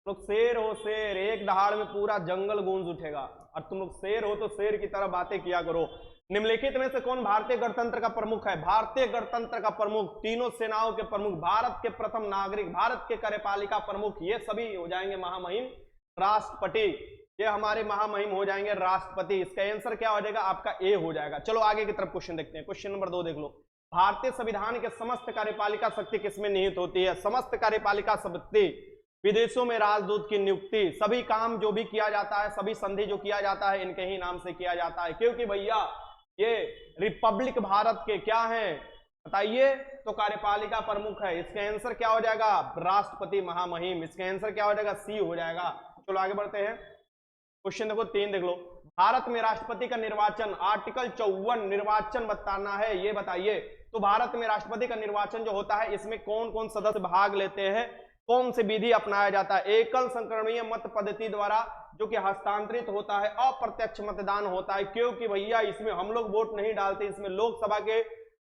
लोग शेर हो शेर, एक दहाड़ में पूरा जंगल गूंज उठेगा। और तुम लोग शेर हो तो शेर की तरह बातें किया करो। निम्नलिखित में से कौन भारतीय गणतंत्र का प्रमुख है? भारतीय गणतंत्र का प्रमुख, तीनों सेनाओं के प्रमुख, भारत के प्रथम नागरिक, भारत के कार्यपालिका प्रमुख, ये सभी हो जाएंगे महामहिम राष्ट्रपति। ये हमारे महामहिम हो जाएंगे राष्ट्रपति। इसका आंसर क्या हो जाएगा? आपका ए हो जाएगा। चलो आगे की तरफ क्वेश्चन देखते हैं। क्वेश्चन नंबर 2 देख लो। भारतीय संविधान के समस्त कार्यपालिका शक्ति किसमें निहित होती है? समस्त कार्यपालिका शक्ति विदेशों में राजदूत की नियुक्ति, सभी काम जो भी किया जाता है, सभी संधि जो किया जाता है, इनके ही नाम से किया जाता है। क्योंकि भैया ये रिपब्लिक भारत के क्या हैं बताइए? तो कार्यपालिका प्रमुख है। इसका आंसर क्या हो जाएगा? राष्ट्रपति महामहिम। इसका आंसर क्या हो जाएगा? सी हो जाएगा। चलो आगे बढ़ते हैं। क्वेश्चन देखो 3 देख लो। भारत में राष्ट्रपति का निर्वाचन, आर्टिकल 54 निर्वाचन बताना है, ये बताइए। तो भारत में राष्ट्रपति का निर्वाचन जो होता है, इसमें कौन कौन सदस्य भाग लेते हैं, कौन सी विधि अपनाया जाता है? एकल संक्रमणीय मत पद्धति द्वारा जो कि हस्तांतरित होता है, अप्रत्यक्ष मतदान होता है। क्योंकि भैया इसमें हम लोग वोट नहीं डालते, इसमें लोकसभा के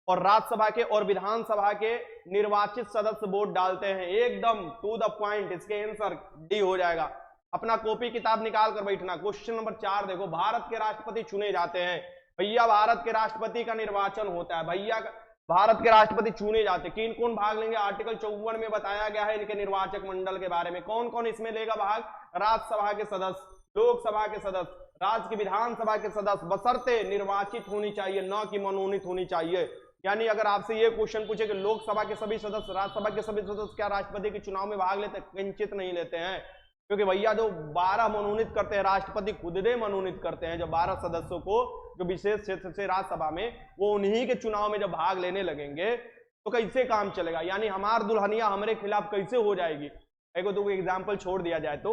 और राज्यसभा के और विधानसभा के निर्वाचित सदस्य वोट डालते हैं। एकदम टू द पॉइंट। इसके आंसर डी हो जाएगा। अपना कॉपी किताब निकाल कर बैठना। क्वेश्चन नंबर 4 देखो। भारत के राष्ट्रपति चुने जाते हैं। भैया भारत के राष्ट्रपति का निर्वाचन होता है। भैया भारत के राष्ट्रपति चुने जाते हैं। किन कौन भाग लेंगे? आर्टिकल 54 में बताया गया है इनके निर्वाचक मंडल के बारे में। कौन कौन इसमें लेगा भाग? राज्यसभा के सदस्य, लोकसभा के सदस्य, राज्य की विधानसभा के सदस्य, बशर्ते निर्वाचित होनी चाहिए, न कि मनोनीत होनी चाहिए। यानी अगर आपसे ये क्वेश्चन पूछे कि लोकसभा के सभी सदस्य, राज्यसभा के सभी सदस्य क्या राष्ट्रपति के चुनाव में भाग लेते? किंचित नहीं लेते हैं। क्योंकि भैया जो 12 मनोनीत करते हैं, राष्ट्रपति खुद ने मनोनीत करते हैं जो 12 सदस्यों को, जो विशेष क्षेत्र से राज्यसभा में, वो उन्हीं के चुनाव में जब भाग लेने लगेंगे तो कैसे काम चलेगा? यानी हमार दुल्हनिया हमारे खिलाफ कैसे हो जाएगी? एक दो एग्जाम्पल छोड़ दिया जाए तो,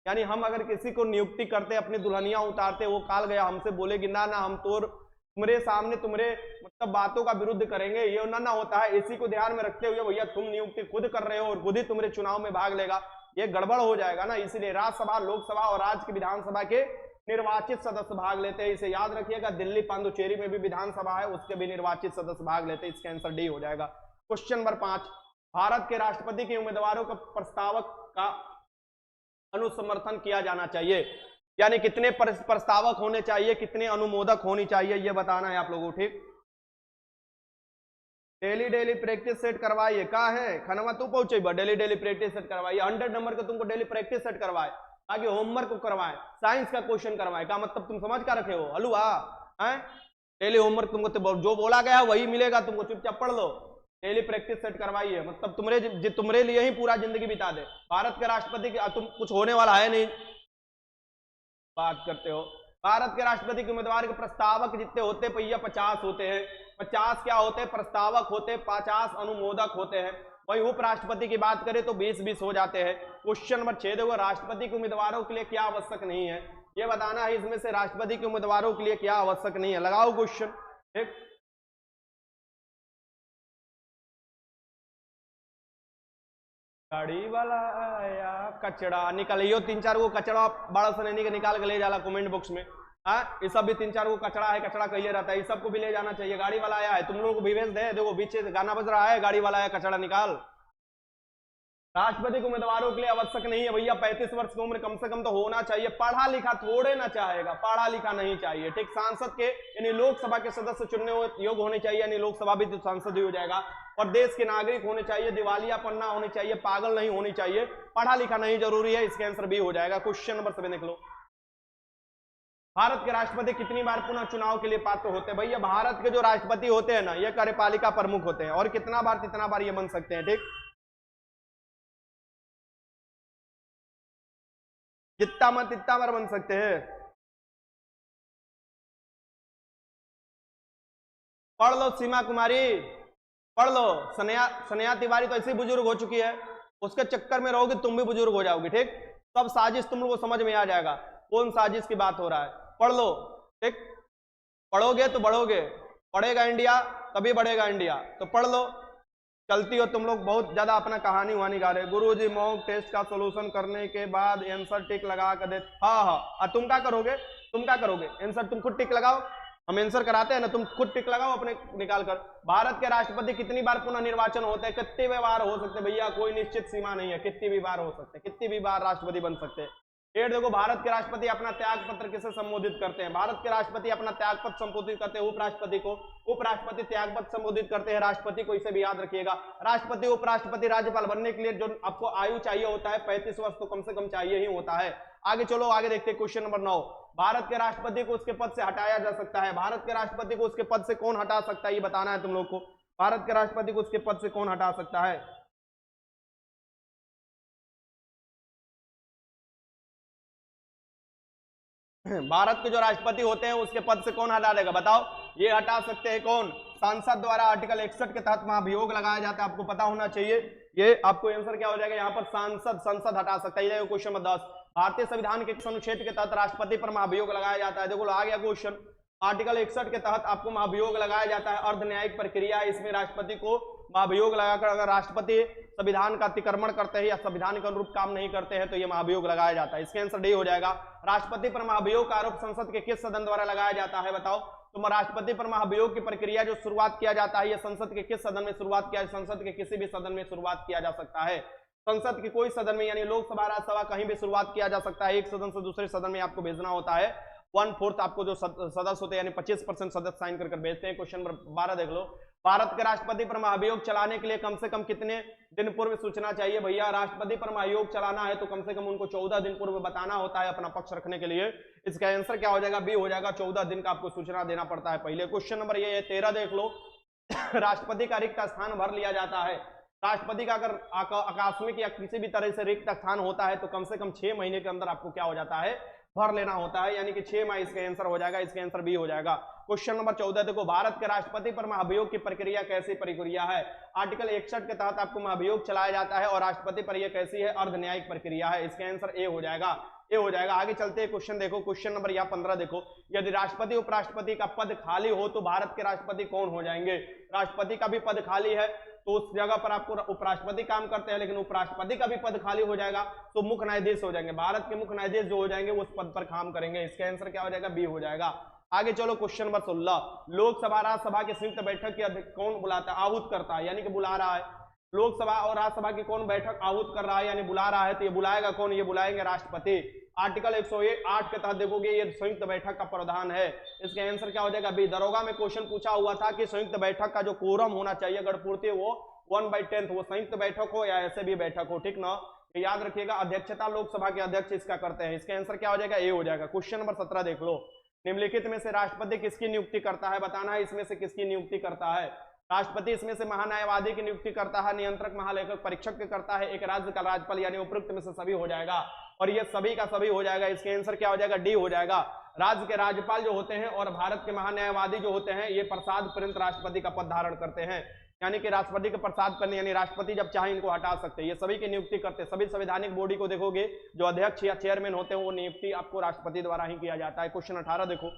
यानी हम अगर किसी को नियुक्ति करते, अपनी दुल्हनिया उतारते, वो काल गया हमसे बोलेगी ना ना हम तो तुम्हारे सामने तुम्हारे मतलब बातों का विरुद्ध करेंगे, ये ना होता है। इसी को ध्यान में रखते हुए भैया तुम नियुक्ति खुद कर रहे हो और खुद ही तुम्हारे चुनाव में भाग लेगा, ये गड़बड़ हो जाएगा ना। इसलिए राज्यसभा, लोकसभा और राज्य की विधानसभा के निर्वाचित सदस्य भाग लेते हैं। इसे याद रखिएगा। दिल्ली पांडुचेरी में भी विधानसभा है, उसके भी निर्वाचित सदस्य भाग लेते हैं। इसका आंसर डी हो जाएगा। Question number 5। भारत के राष्ट्रपति के उम्मीदवारों का प्रस्तावक का अनुसमर्थन किया जाना चाहिए। यानी कितने प्रस्तावक होने चाहिए, कितने अनुमोदक होनी चाहिए, ये बताना है आप लोगों को। ठीक, डेली प्रैक्टिस सेट करवाइए। कहा है खनवा तू पहुंचे, डेली प्रैक्टिस सेट करवाइए। 100 नंबर का तुमको डेली प्रैक्टिस सेट करवाए, आगे होमवर्क को करवाए, साइंस का क्वेश्चन करवाए। का मतलब तुम समझ का रखे हो? हलुआ है डेली होमवर्क तुमको जो बोला गया वही मिलेगा तुमको, चुपचाप पढ़ लो। डेली प्रैक्टिस सेट करवाइए, मतलब तुम्हारे लिए ही पूरा जिंदगी बिता दे। भारत के राष्ट्रपति की तुम कुछ होने वाला है नहीं, बात करते हो। भारत के राष्ट्रपति के उम्मीदवार के प्रस्तावक जितने होते भैया 50 होते हैं। 50 क्या होते हैं? प्रस्तावक होते, 50 अनुमोदक होते हैं। वही उपराष्ट्रपति की बात करें तो 20-20 हो जाते हैं। क्वेश्चन नंबर 6 देखो। राष्ट्रपति के उम्मीदवारों के लिए क्या आवश्यक नहीं है, यह बताना है। इसमें से राष्ट्रपति के उम्मीदवारों के लिए क्या आवश्यक नहीं है, लगाओ क्वेश्चन। ठीक, गाड़ी वाला आया कचड़ा निकालियो। 3-4 को कचड़ा बड़ा सा नहीं निकाल के ले जाला कमेंट बॉक्स में। हाँ, ये सब भी 3-4 को कचड़ा है, कचड़ा कहिए रहता है, ये सबको भी ले जाना चाहिए। गाड़ी वाला आया है, तुम लोगों को भी भेज दे। देखो पीछे गाना बज रहा है, गाड़ी वाला आया कचड़ा निकाल। राष्ट्रपति के उम्मीदवारों के लिए आवश्यक नहीं है भैया। 35 वर्ष की उम्र कम से कम तो होना चाहिए। पढ़ा लिखा थोड़े ना चाहेगा, पढ़ा लिखा नहीं चाहिए। ठीक, सांसद के यानी लोकसभा के सदस्य चुनने योग्य होने चाहिए, यानी लोकसभा भी तो सांसद ही हो जाएगा। और देश के नागरिक होने चाहिए, दिवालियापन ना होनी चाहिए, पागल नहीं होनी चाहिए। पढ़ा लिखा नहीं जरूरी है। इसके आंसर भी हो जाएगा। क्वेश्चन नंबर 7 देख लो। भारत के राष्ट्रपति कितनी बार पुनः चुनाव के लिए पात्र होते हैं? भैया भारत के जो राष्ट्रपति होते हैं ना, ये कार्यपालिका प्रमुख होते हैं, और कितना बार कितना बार ये बन सकते हैं। ठीक, जितना मन तितना बार बन सकते हैं। पढ़ लो सीमा कुमारी, पढ़ लो। सनया तिवारी तो ऐसी बुजुर्ग हो चुकी है, उसके चक्कर में रहोगे तुम भी बुजुर्ग हो जाओगे। ठीक, सब साजिश तुम लोग को समझ में आ जाएगा कौन साजिश की बात हो रहा है। पढ़ लो। ठीक, पढ़ोगे तो बढ़ोगे, पढ़ेगा इंडिया तभी बढ़ेगा इंडिया, तो पढ़ लो। चलती हो तुम लोग बहुत ज्यादा अपना कहानी वहानी गा रहे। गुरुजी मॉक टेस्ट का सॉल्यूशन करने के बाद आंसर टिक लगा कर दे। हाँ, तुम क्या करोगे? तुम क्या करोगे? आंसर तुम खुद टिक लगाओ। हम आंसर कराते हैं ना, तुम खुद टिक लगाओ अपने निकाल कर। भारत के राष्ट्रपति कितनी बार पुनः निर्वाचन होते हैं? कितनी भी बार हो सकते भैया, कोई निश्चित सीमा नहीं है, कितनी भी बार हो सकते, कितनी भी बार राष्ट्रपति बन सकते हैं। एट देखो, भारत के राष्ट्रपति अपना त्याग पत्र किसे संबोधित करते हैं? भारत के राष्ट्रपति अपना त्याग पत्र संबोधित करते हैं उपराष्ट्रपति को, उपराष्ट्रपति त्याग पत्र संबोधित करते हैं राष्ट्रपति को, इसे भी याद रखिएगा। राष्ट्रपति उपराष्ट्रपति राज्यपाल बनने के लिए जो आपको आयु चाहिए होता है 35 वर्ष तो कम से कम चाहिए ही होता है। आगे चलो, आगे देखते हैं क्वेश्चन नंबर 9। भारत के राष्ट्रपति को उसके पद से हटाया जा सकता है। भारत के राष्ट्रपति को उसके पद से कौन हटा सकता है, ये बताना है तुम लोग को। भारत के राष्ट्रपति को उसके पद से कौन हटा सकता है? भारत के जो राष्ट्रपति होते हैं उसके पद से कौन हटा देगा, बताओ? ये हटा सकते हैं कौन? सांसद द्वारा आर्टिकल 61 के तहत महाभियोग लगाया जाता है, आपको पता होना चाहिए। ये आपको आंसर क्या हो जाएगा यहाँ पर? संसद हटा सकता है। ये क्वेश्चन नंबर 10। भारतीय संविधान के अनुच्छेद के तहत राष्ट्रपति पर महाभियोग लगाया जाता है। देखो आ गया क्वेश्चन। आर्टिकल 61 के तहत आपको महाभियोग लगाया जाता है, अर्ध न्यायिक प्रक्रिया है, इसमें राष्ट्रपति को महाभियोग लगाकर अगर राष्ट्रपति संविधान का अतिक्रमण करते हैं या संविधान के अनुरूप काम नहीं करते हैं तो यह महाभियोग लगाया जाता है। इसका आंसर डी हो जाएगा। राष्ट्रपति पर महाभियोग का आरोप संसद के किस सदन द्वारा लगाया जाता है, बताओ? तो राष्ट्रपति पर महाभियोग की प्रक्रिया जो शुरुआत किया जाता है, यह संसद के किस सदन में शुरुआत किया? संसद के किसी भी सदन में शुरुआत किया जा सकता है। संसद के कोई सदन में, यानी लोकसभा राज्यसभा कहीं भी शुरुआत किया जा सकता है। एक सदन से दूसरे सदन में आपको भेजना होता है। 1/4 आपको जो सदस्य होते हैं यानी 25% सदस्य साइन कर भेजते हैं। क्वेश्चन नंबर 12 देख लो। भारत के राष्ट्रपति पर महाभियोग चलाने के लिए कम से कम कितने दिन पूर्व सूचना चाहिए? भैया राष्ट्रपति पर महाभियोग चलाना है तो कम से कम उनको 14 दिन पूर्व बताना होता है अपना पक्ष रखने के लिए। इसका आंसर क्या हो जाएगा? बी हो जाएगा। 14 दिन का आपको सूचना देना पड़ता है पहले। क्वेश्चन नंबर ये 13 देख लो। राष्ट्रपति का रिक्त स्थान भर लिया जाता है। राष्ट्रपति का अगर आकस्मिक या किसी भी तरह से रिक्त स्थान होता है तो कम से कम 6 महीने के अंदर आपको क्या हो जाता है? भर लेना होता है, यानी कि 6 माह इसका आंसर हो जाएगा। इसका आंसर बी हो जाएगा। क्वेश्चन नंबर 14 देखो, भारत के राष्ट्रपति पर महाभियोग की प्रक्रिया कैसी प्रक्रिया है? आर्टिकल 61 के तहत आपको महाभियोग चलाया जाता है और राष्ट्रपति पर यह कैसी है? अर्ध न्यायिक प्रक्रिया है। इसका आंसर ए हो जाएगा। ए हो जाएगा। आगे चलते हैं, क्वेश्चन देखो, क्वेश्चन नंबर 15 देखो। यदि राष्ट्रपति उपराष्ट्रपति का पद खाली हो तो भारत के राष्ट्रपति कौन हो जाएंगे? राष्ट्रपति का भी पद खाली है तो उस जगह पर आपको उपराष्ट्रपति काम करते हैं, लेकिन उपराष्ट्रपति का भी पद खाली हो जाएगा तो मुख्य न्यायाधीश हो जाएंगे। भारत के मुख्य न्यायाधीश जो हो जाएंगे वो उस पद पर काम करेंगे। इसका आंसर क्या हो जाएगा? बी हो जाएगा। आगे चलो, क्वेश्चन नंबर 16। लोकसभा राज्यसभा की संयुक्त बैठक की कौन बुलाता है? आहूत करता है, यानी कि बुला रहा है। लोकसभा और राज्यसभा की कौन बैठक आहूत कर रहा है यानी बुला रहा है? तो ये बुलाएगा कौन? ये बुलाएंगे राष्ट्रपति। आर्टिकल 108 के तहत देखोगे ये संयुक्त बैठक का प्रावधान है। इसका आंसर क्या हो जाएगा? बी। दरोगा में क्वेश्चन पूछा हुआ था कि संयुक्त बैठक का जो कोरम होना चाहिए गणपूर्ति वो 1/10 वो संयुक्त बैठक हो या ऐसे भी बैठक हो, ठीक ना? याद रखिएगा। अध्यक्षता लोकसभा के अध्यक्ष इसका करते हैं। इसका आंसर क्या हो जाएगा? ए हो जाएगा। क्वेश्चन नंबर 17 देख लो। निम्नलिखित में से राष्ट्रपति किसकी नियुक्ति करता है? बताना है इसमें से किसकी नियुक्ति करता है। राष्ट्रपति इसमें से महान्यायवादी की नियुक्ति करता है, नियंत्रक महालेखक परीक्षक के करता है, एक राज्य का राज्यपाल, यानी उपयुक्त में से सभी हो जाएगा और ये सभी का सभी हो जाएगा। इसका आंसर क्या हो जाएगा? डी हो जाएगा। राज्य के राज्यपाल जो होते हैं और भारत के महान्यायवादी जो होते हैं ये प्रसाद पर्यंत राष्ट्रपति का पद धारण करते हैं, यानी कि राष्ट्रपति के प्रसाद करने, यानी राष्ट्रपति जब चाहे इनको हटा सकते हैं। ये सभी की नियुक्ति करते हैं। सभी संवैधानिक बॉडी को देखोगे जो अध्यक्ष या चेयरमैन होते हैं वो नियुक्ति आपको राष्ट्रपति द्वारा ही किया जाता है। क्वेश्चन 18 देखो।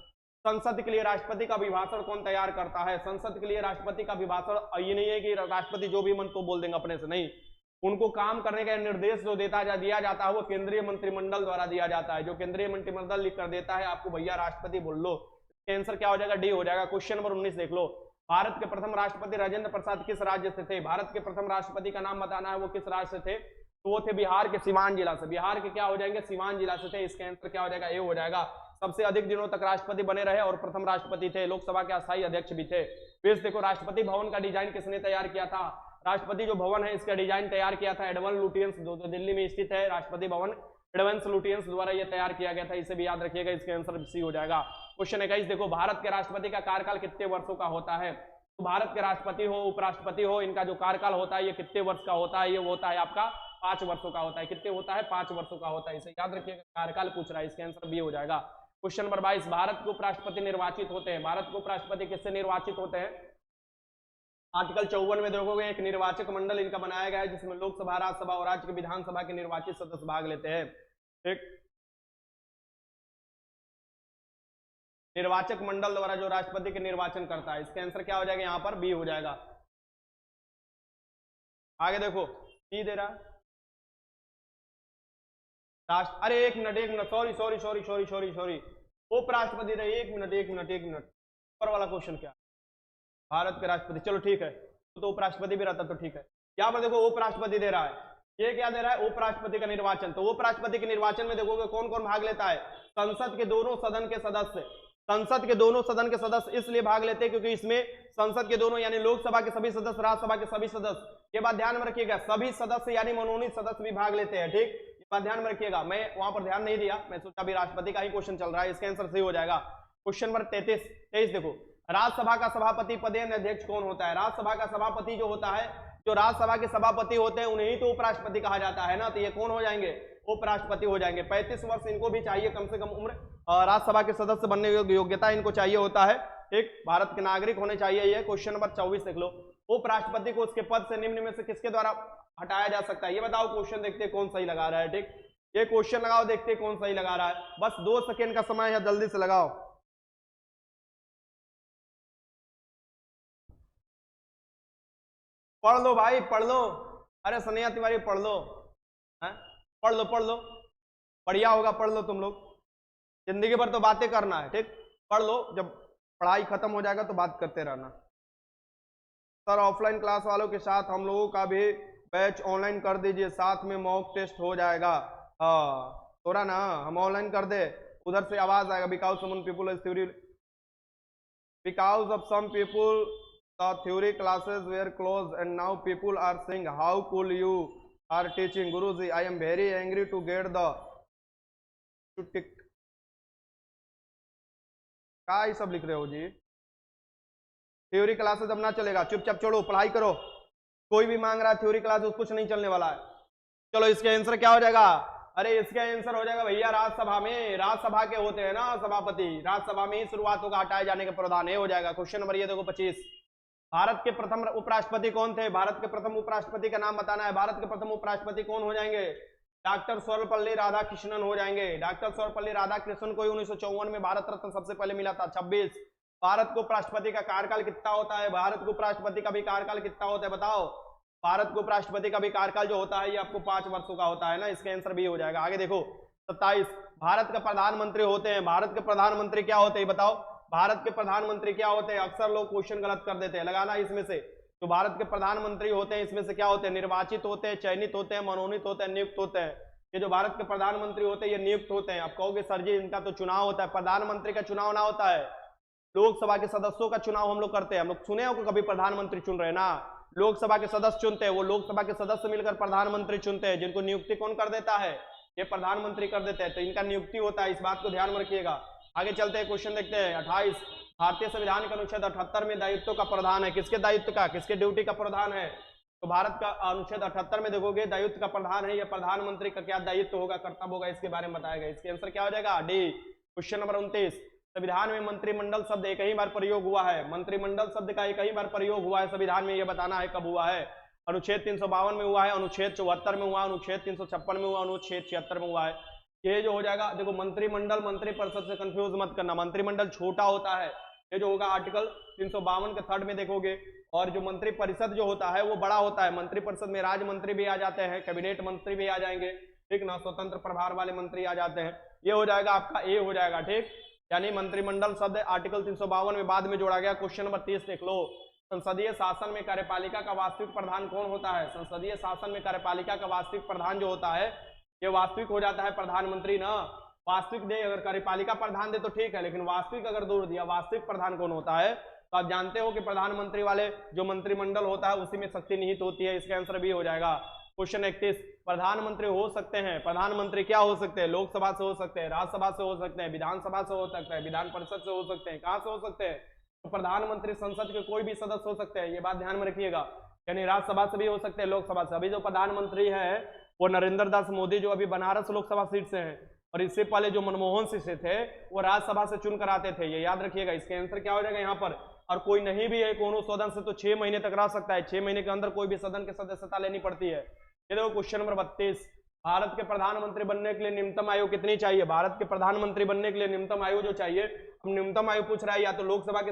संसद के लिए राष्ट्रपति का अभिभाषण कौन तैयार करता है? संसद के लिए राष्ट्रपति का अभिभाषण ये नहीं है कि राष्ट्रपति जो भी मन तो बोल देंगे अपने से, नहीं। उनको काम करने का निर्देश जो दिया जाता है वो केंद्रीय मंत्रिमंडल द्वारा दिया जाता है। जो केंद्रीय मंत्रिमंडल लिख कर देता है आपको भैया राष्ट्रपति बोल लो। आंसर क्या हो जाएगा? डी हो जाएगा। क्वेश्चन नंबर 19 देख लो। भारत के प्रथम राष्ट्रपति राजेंद्र प्रसाद किस राज्य से थे? भारत के प्रथम राष्ट्रपति का नाम बताना है, वो किस राज्य से थे? तो वो थे बिहार के सिवान जिला से। बिहार के क्या हो जाएंगे? सिवान जिला से थे। इसका आंसर क्या हो जाएगा? ए हो जाएगा। सबसे अधिक दिनों तक राष्ट्रपति बने रहे और प्रथम राष्ट्रपति थे। लोकसभा के अस्थायी अध्यक्ष भी थे। पेश देखो, राष्ट्रपति भवन का डिजाइन किसने तैयार किया था? राष्ट्रपति जो भवन है इसका डिजाइन तैयार किया था एडवन लुटियंस, जो दिल्ली में स्थित है राष्ट्रपति भवन, एडवंस लुटियंस द्वारा यह तैयार किया गया था। इसे भी याद रखिएगा। इसका आंसर सी हो जाएगा। क्वेश्चन 21 देखो। भारत के राष्ट्रपति का कार्यकाल कितने वर्षों का होता है? तो भारत के राष्ट्रपति हो उपराष्ट्रपति हो इनका जो कार्यकाल होता है ये कितने वर्ष का होता है? ये होता है आपका 5 वर्षों का होता है। कितने होता है? 5 वर्षों का होता है। इसे याद रखिएगा। कार्यकाल पूछ रहा है। इसका आंसर बी हो जाएगा। Question number 22। भारत के उपराष्ट्रपति निर्वाचित होते हैं। भारत के उपराष्ट्रपति किससे निर्वाचित होते हैं? आर्टिकल 54 में देखोगे एक निर्वाचक मंडल इनका बनाया गया है जिसमें लोकसभा, राज्यसभा और राज्य की विधानसभा के निर्वाचित सदस्य भाग लेते हैं। ठीक, निर्वाचक मंडल द्वारा जो राष्ट्रपति के निर्वाचन करता है। इसका आंसर क्या हो जाएगा? यहाँ पर बी हो जाएगा। आगे देखो, सी दे रहा है राष्ट्र, अरे एक मिनट सॉरी उपराष्ट्रपति रहे। एक मिनट ऊपर वाला क्वेश्चन क्या है? भारत के राष्ट्रपति, चलो ठीक है, तो उपराष्ट्रपति भी रहता तो ठीक है। यहाँ पर देखो उपराष्ट्रपति दे रहा है, ये क्या दे रहा है? उपराष्ट्रपति का निर्वाचन। तो उपराष्ट्रपति के निर्वाचन में देखोगे कौन कौन भाग लेता है? संसद के दोनों सदन के सदस्य। संसद के दोनों सदन के सदस्य इसलिए भाग लेते हैं क्योंकि इसमें संसद के दोनों यानी लोकसभा के सभी सदस्य, राज्यसभा के सभी सदस्य, ये बात ध्यान में रखिएगा, सभी सदस्य यानी मनोनीत सदस्य भी भाग लेते हैं। ठीक, ये बात ध्यान में रखिएगा। मैं वहां पर ध्यान नहीं दिया, मैं सोचा अभी राष्ट्रपति का ही क्वेश्चन चल रहा है, इसका आंसर सही हो जाएगा। क्वेश्चन नंबर 33 देखो, राज्यसभा का सभापति पदेन अध्यक्ष कौन होता है? राज्यसभा का सभापति जो होता है, जो राज्यसभा के सभापति होते हैं उन्हें ही तो उपराष्ट्रपति कहा जाता है ना, तो ये कौन हो जाएंगे? उपराष्ट्रपति हो जाएंगे। 35 वर्ष इनको भी चाहिए कम से कम उम्र, राज्यसभा के सदस्य बनने योग्यता इनको चाहिए होता है। ठीक, भारत के नागरिक होने चाहिए ये। क्वेश्चन नंबर 24 देख लो, उपराष्ट्रपति को उसके पद से निम्न में से किसके द्वारा हटाया जा सकता है? ये बताओ, क्वेश्चन देखते कौन सही लगा रहा है। ठीक, ये क्वेश्चन लगाओ, देखते कौन सही लगा रहा है। बस 2 सेकेंड का समय है, जल्दी से लगाओ। पढ़ लो भाई, पढ़ लो। अरे सनिया तिवारी पढ़ लो, है? पढ़ लो, पढ़ लो, बढ़िया होगा, पढ़ लो तुम लोग। जिंदगी भर तो बातें करना है। ठीक, पढ़ लो, जब पढ़ाई खत्म हो जाएगा तो बात करते रहना। सर ऑफलाइन क्लास वालों के साथ हम लोगों का भी बैच ऑनलाइन कर दीजिए, साथ में मॉक टेस्ट हो जाएगा। थोड़ा ना हम ऑनलाइन कर दे, उधर से आवाज आएगा। Because some people is theory, because of some people the theory classes were closed and now people are saying how cool you are teaching Guruji, I am very angry to get the tick। क्या ये सब लिख रहे हो जी? Theory classes अब ना चलेगा, चुपचाप छोड़ो, पढ़ाई करो। कोई भी मांग रहा है थ्योरी क्लासेस, कुछ नहीं चलने वाला है। चलो इसका आंसर क्या हो जाएगा? अरे इसका आंसर हो जाएगा भैया, राज्यसभा में, राज्यसभा के होते हैं ना सभापति, राज्यसभा में ही शुरुआत होगा हटाए जाने का प्रावधान, ये हो जाएगा। क्वेश्चन नंबर ये देखो 25, भारत के प्रथम उपराष्ट्रपति कौन थे? भारत के प्रथम उपराष्ट्रपति का नाम बताना है। भारत के प्रथम उपराष्ट्रपति कौन हो जाएंगे? डॉक्टर सर्वपल्ली राधाकृष्णन हो जाएंगे। डॉक्टर सर्वपल्ली राधाकृष्णन को 1954 में भारत रत्न सबसे पहले मिला था। 26, भारत को उपराष्ट्रपति का कार्यकाल कितना होता है? भारत को उपराष्ट्रपति का भी कार्यकाल कितना होता है बताओ? भारत को उपराष्ट्रपति का भी कार्यकाल जो होता है ये आपको 5 वर्षों का होता है ना, इसका आंसर भी हो जाएगा। आगे देखो 27, भारत का प्रधानमंत्री होते हैं। भारत के प्रधानमंत्री क्या होते हैं बताओ? भारत के प्रधानमंत्री क्या होते हैं? अक्सर लोग क्वेश्चन गलत कर देते हैं, लगाना इसमें से। तो भारत के प्रधानमंत्री होते हैं, इसमें से क्या होते हैं? निर्वाचित होते हैं, चयनित होते हैं, मनोनीत होते हैं, नियुक्त होते हैं। ये जो भारत के प्रधानमंत्री होते हैं ये नियुक्त होते हैं। आप कहोगे सर जी इनका तो चुनाव होता है, प्रधानमंत्री का चुनाव ना होता है, लोकसभा के सदस्यों का चुनाव हम लोग करते हैं। हम लोग सुने हो कभी प्रधानमंत्री चुन रहे ना? लोकसभा के सदस्य चुनते हैं, वो लोकसभा के सदस्य मिलकर प्रधानमंत्री चुनते हैं, जिनको नियुक्ति कौन कर देता है? ये प्रधानमंत्री कर देते हैं, तो इनका नियुक्ति होता है, इस बात को ध्यान में रखिएगा। आगे चलते हैं, क्वेश्चन देखते हैं 28, भारतीय संविधान के अनुच्छेद 78 में दायित्व का प्रधान है। किसके दायित्व का, किसके ड्यूटी का प्रधान है? तो भारत का अनुच्छेद 78 में देखोगे दायित्व का प्रधान है, यह प्रधानमंत्री का क्या दायित्व होगा, कर्तव्य होगा, इसके बारे में बताया गया। इसके आंसर क्या हो जाएगा? डी। क्वेश्चन नंबर 29, संविधान में मंत्रिमंडल शब्द एक ही बार प्रयोग हुआ है। मंत्रिमंडल शब्द का एक ही बार प्रयोग हुआ है संविधान में, यह बताना है कब हुआ है। अनुच्छेद 352 में हुआ है, अनुच्छेद 74 में हुआ, अनुच्छेद 356 में हुआ, अनुच्छेद 76 में हुआ है। ये जो हो जाएगा, देखो मंत्रिमंडल मंत्रिपरिषद से कंफ्यूज मत करना, मंत्रिमंडल छोटा होता है, ये जो होगा आर्टिकल 352 के थर्ड में देखोगे। और जो मंत्रिपरिषद जो होता है वो बड़ा होता है, मंत्रिपरिषद में राज्य मंत्री भी आ जाते हैं, कैबिनेट मंत्री भी आ जाएंगे, ठीक ना, स्वतंत्र प्रभार वाले मंत्री आ जाते हैं। ये हो जाएगा आपका ए हो जाएगा, ठीक। यानी मंत्रिमंडल शब्द आर्टिकल 352 में बाद में जोड़ा गया। क्वेश्चन नंबर 30 देख लो, संसदीय शासन में कार्यपालिका का वास्तविक प्रधान कौन होता है? संसदीय शासन में कार्यपालिका का वास्तविक प्रधान जो होता है ये वास्तविक हो जाता है प्रधानमंत्री ना। वास्तविक दे, अगर कार्यपालिका प्रधान दे तो ठीक है, लेकिन वास्तविक अगर दूर दिया, वास्तविक प्रधान कौन होता है? तो आप जानते हो कि प्रधानमंत्री वाले जो मंत्रिमंडल होता है उसी में शक्ति निहित होती है। इसका आंसर भी हो जाएगा। क्वेश्चन 31, प्रधानमंत्री हो सकते हैं, प्रधानमंत्री क्या हो सकते हैं? लोकसभा से हो सकते हैं, राज्यसभा से हो सकते हैं, विधानसभा से हो सकते हैं, विधान परिषद से हो सकते हैं। कहां से हो सकते हैं? तो प्रधानमंत्री संसद के कोई भी सदस्य हो सकते हैं, ये बात ध्यान में रखिएगा। यानी राज्यसभा से भी हो सकते हैं, लोकसभा से। अभी जो प्रधानमंत्री है वो नरेंद्र दास मोदी, जो अभी बनारस लोकसभा सीट से हैं, और इससे पहले जो मनमोहन सिंह से थे वो राज्यसभा से चुन कर आते थे, ये याद रखिएगा। इसके आंसर क्या हो जाएगा यहाँ पर? और कोई नहीं भी है कोनो सदन से तो 6 महीने तक रह सकता है, 6 महीने के अंदर कोई भी सदन की सदस्यता लेनी पड़ती है। ये देखो क्वेश्चन नंबर 32, भारत के प्रधानमंत्री बनने के लिए न्यूनतम आयु कितनी चाहिए? भारत के प्रधानमंत्री बनने के लिए न्यूनतम आयु जो चाहिए, हम न्यूनतम आयु पूछ रहा है, या तो लोकसभा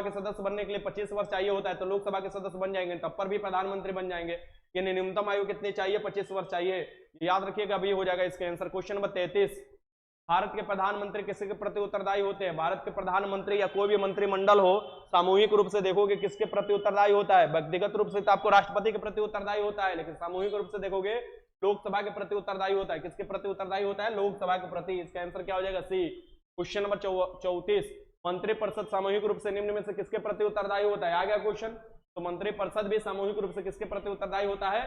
के सदस्य बनने के लिए 25 वर्ष चाहिए होता है, तो लोकसभा के सदस्य बन जाएंगे, तब पर भी प्रधानमंत्री बन जाएंगे। यानी न्यूनतम आयु कितनी चाहिए? 25 वर्ष चाहिए, याद रखिएगा। अभी हो जाएगा इसका आंसर। क्वेश्चन नंबर 33, भारत के प्रधानमंत्री किसके प्रति उत्तरदायी होते हैं? भारत के प्रधानमंत्री या कोई भी मंत्रिमंडल हो, सामूहिक रूप से देखोगे किसके प्रति उत्तरदायी होता है? व्यक्तिगत रूप से तो आपको राष्ट्रपति के प्रति उत्तरदायी होता है, लेकिन सामूहिक रूप से देखोगे लोकसभा के प्रति उत्तरदायी होता है। किसके प्रति उत्तरदायी होता है? लोकसभा के प्रति। इसका आंसर क्या हो जाएगा? सी। क्वेश्चन नंबर 34, मंत्रिपरिषद सामूहिक रूप से निम्न में से किसके प्रति उत्तरदायी होता है? आ गया क्वेश्चन। तो मंत्रिपरिषद भी सामूहिक रूप से किसके प्रति उत्तरदायी होता है?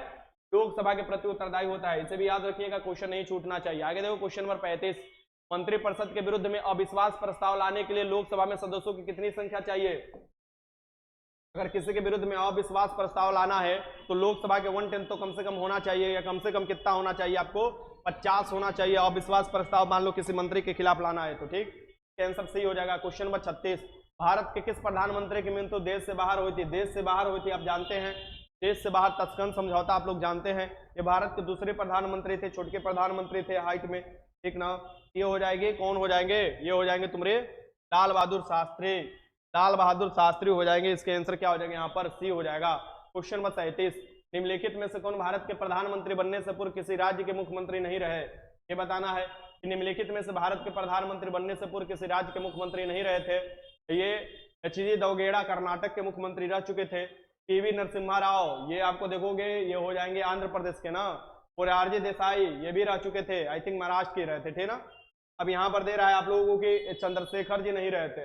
लोकसभा के प्रति उत्तरदायी होता है। इसे भी याद रखिएगा, क्वेश्चन नहीं छूटना चाहिए। आगे देखो क्वेश्चन नंबर 35, मंत्रिपरिषद के विरुद्ध में अविश्वास प्रस्ताव लाने के लिए लोकसभा में सदस्यों की कितनी संख्या चाहिए? अगर किसी के विरुद्ध में अविश्वास प्रस्ताव लाना है तो लोकसभा के 1/10 तो कम से कम होना चाहिए, या कम से कम कितना होना चाहिए? आपको 50 होना चाहिए। अविश्वास प्रस्ताव मान लो किसी मंत्री के खिलाफ लाना है तो ठीक, आंसर सही हो जाएगा। क्वेश्चन नंबर 36, भारत के किस प्रधानमंत्री की मृत्यु देश से बाहर हुई थी? देश से बाहर हुई थी, आप जानते हैं, देश से बाहर तस्कन समझौता आप लोग जानते हैं। ये भारत के दूसरे प्रधानमंत्री थे, छोटे प्रधानमंत्री थे हाइट में, ठीक ना। ये हो जाएंगे, कौन हो जाएंगे? ये हो जाएंगे तुम्हारे लाल बहादुर शास्त्री। लाल बहादुर शास्त्री हो जाएंगे। इसके आंसर क्या हो जाएगा? यहाँ पर सी हो जाएगा। क्वेश्चन नंबर 37, निम्नलिखित में से कौन भारत के प्रधानमंत्री बनने से पूर्व किसी राज्य के मुख्यमंत्री नहीं रहे? ये बताना है कि निम्नलिखित में से भारत के प्रधानमंत्री बनने से पूर्व किसी राज्य के मुख्यमंत्री नहीं रहे थे। ये एच.डी. देवगौड़ा कर्नाटक के मुख्यमंत्री रह चुके थे। पी.वी. नरसिम्हा राव, ये आपको देखोगे ये हो जाएंगे आंध्र प्रदेश के ना। मोरारजी देसाई ये भी रह चुके थे, आई थिंक महाराष्ट्र के रहे थे, ठीक ना। अब यहाँ पर दे रहा है आप लोगों को कि चंद्रशेखर जी नहीं रहे थे,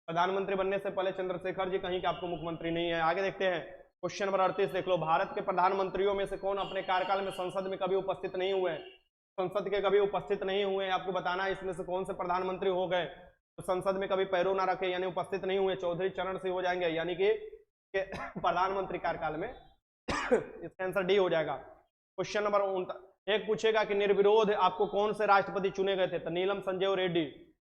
प्रधानमंत्री बनने से पहले चंद्रशेखर जी कहीं के आपको मुख्यमंत्री नहीं है। आगे देखते हैं क्वेश्चन नंबर 38 देख लो, भारत के प्रधानमंत्रियों में से कौन अपने कार्यकाल में संसद में कभी उपस्थित नहीं हुए? संसद के कभी उपस्थित नहीं हुए, आपको बताना है इसमें से कौन से प्रधानमंत्री हो गए तो संसद में कभी पैरों ना रखे, यानी उपस्थित नहीं हुए। चौधरी चरण सिंह हो जाएंगे, यानी कि प्रधानमंत्री कार्यकाल में। इसका आंसर डी हो जाएगा। क्वेश्चन नंबर एक पूछेगा कि निर्विरोध आपको कौन से राष्ट्रपति चुने गए थे? तो नीलम संजय रेड्डी।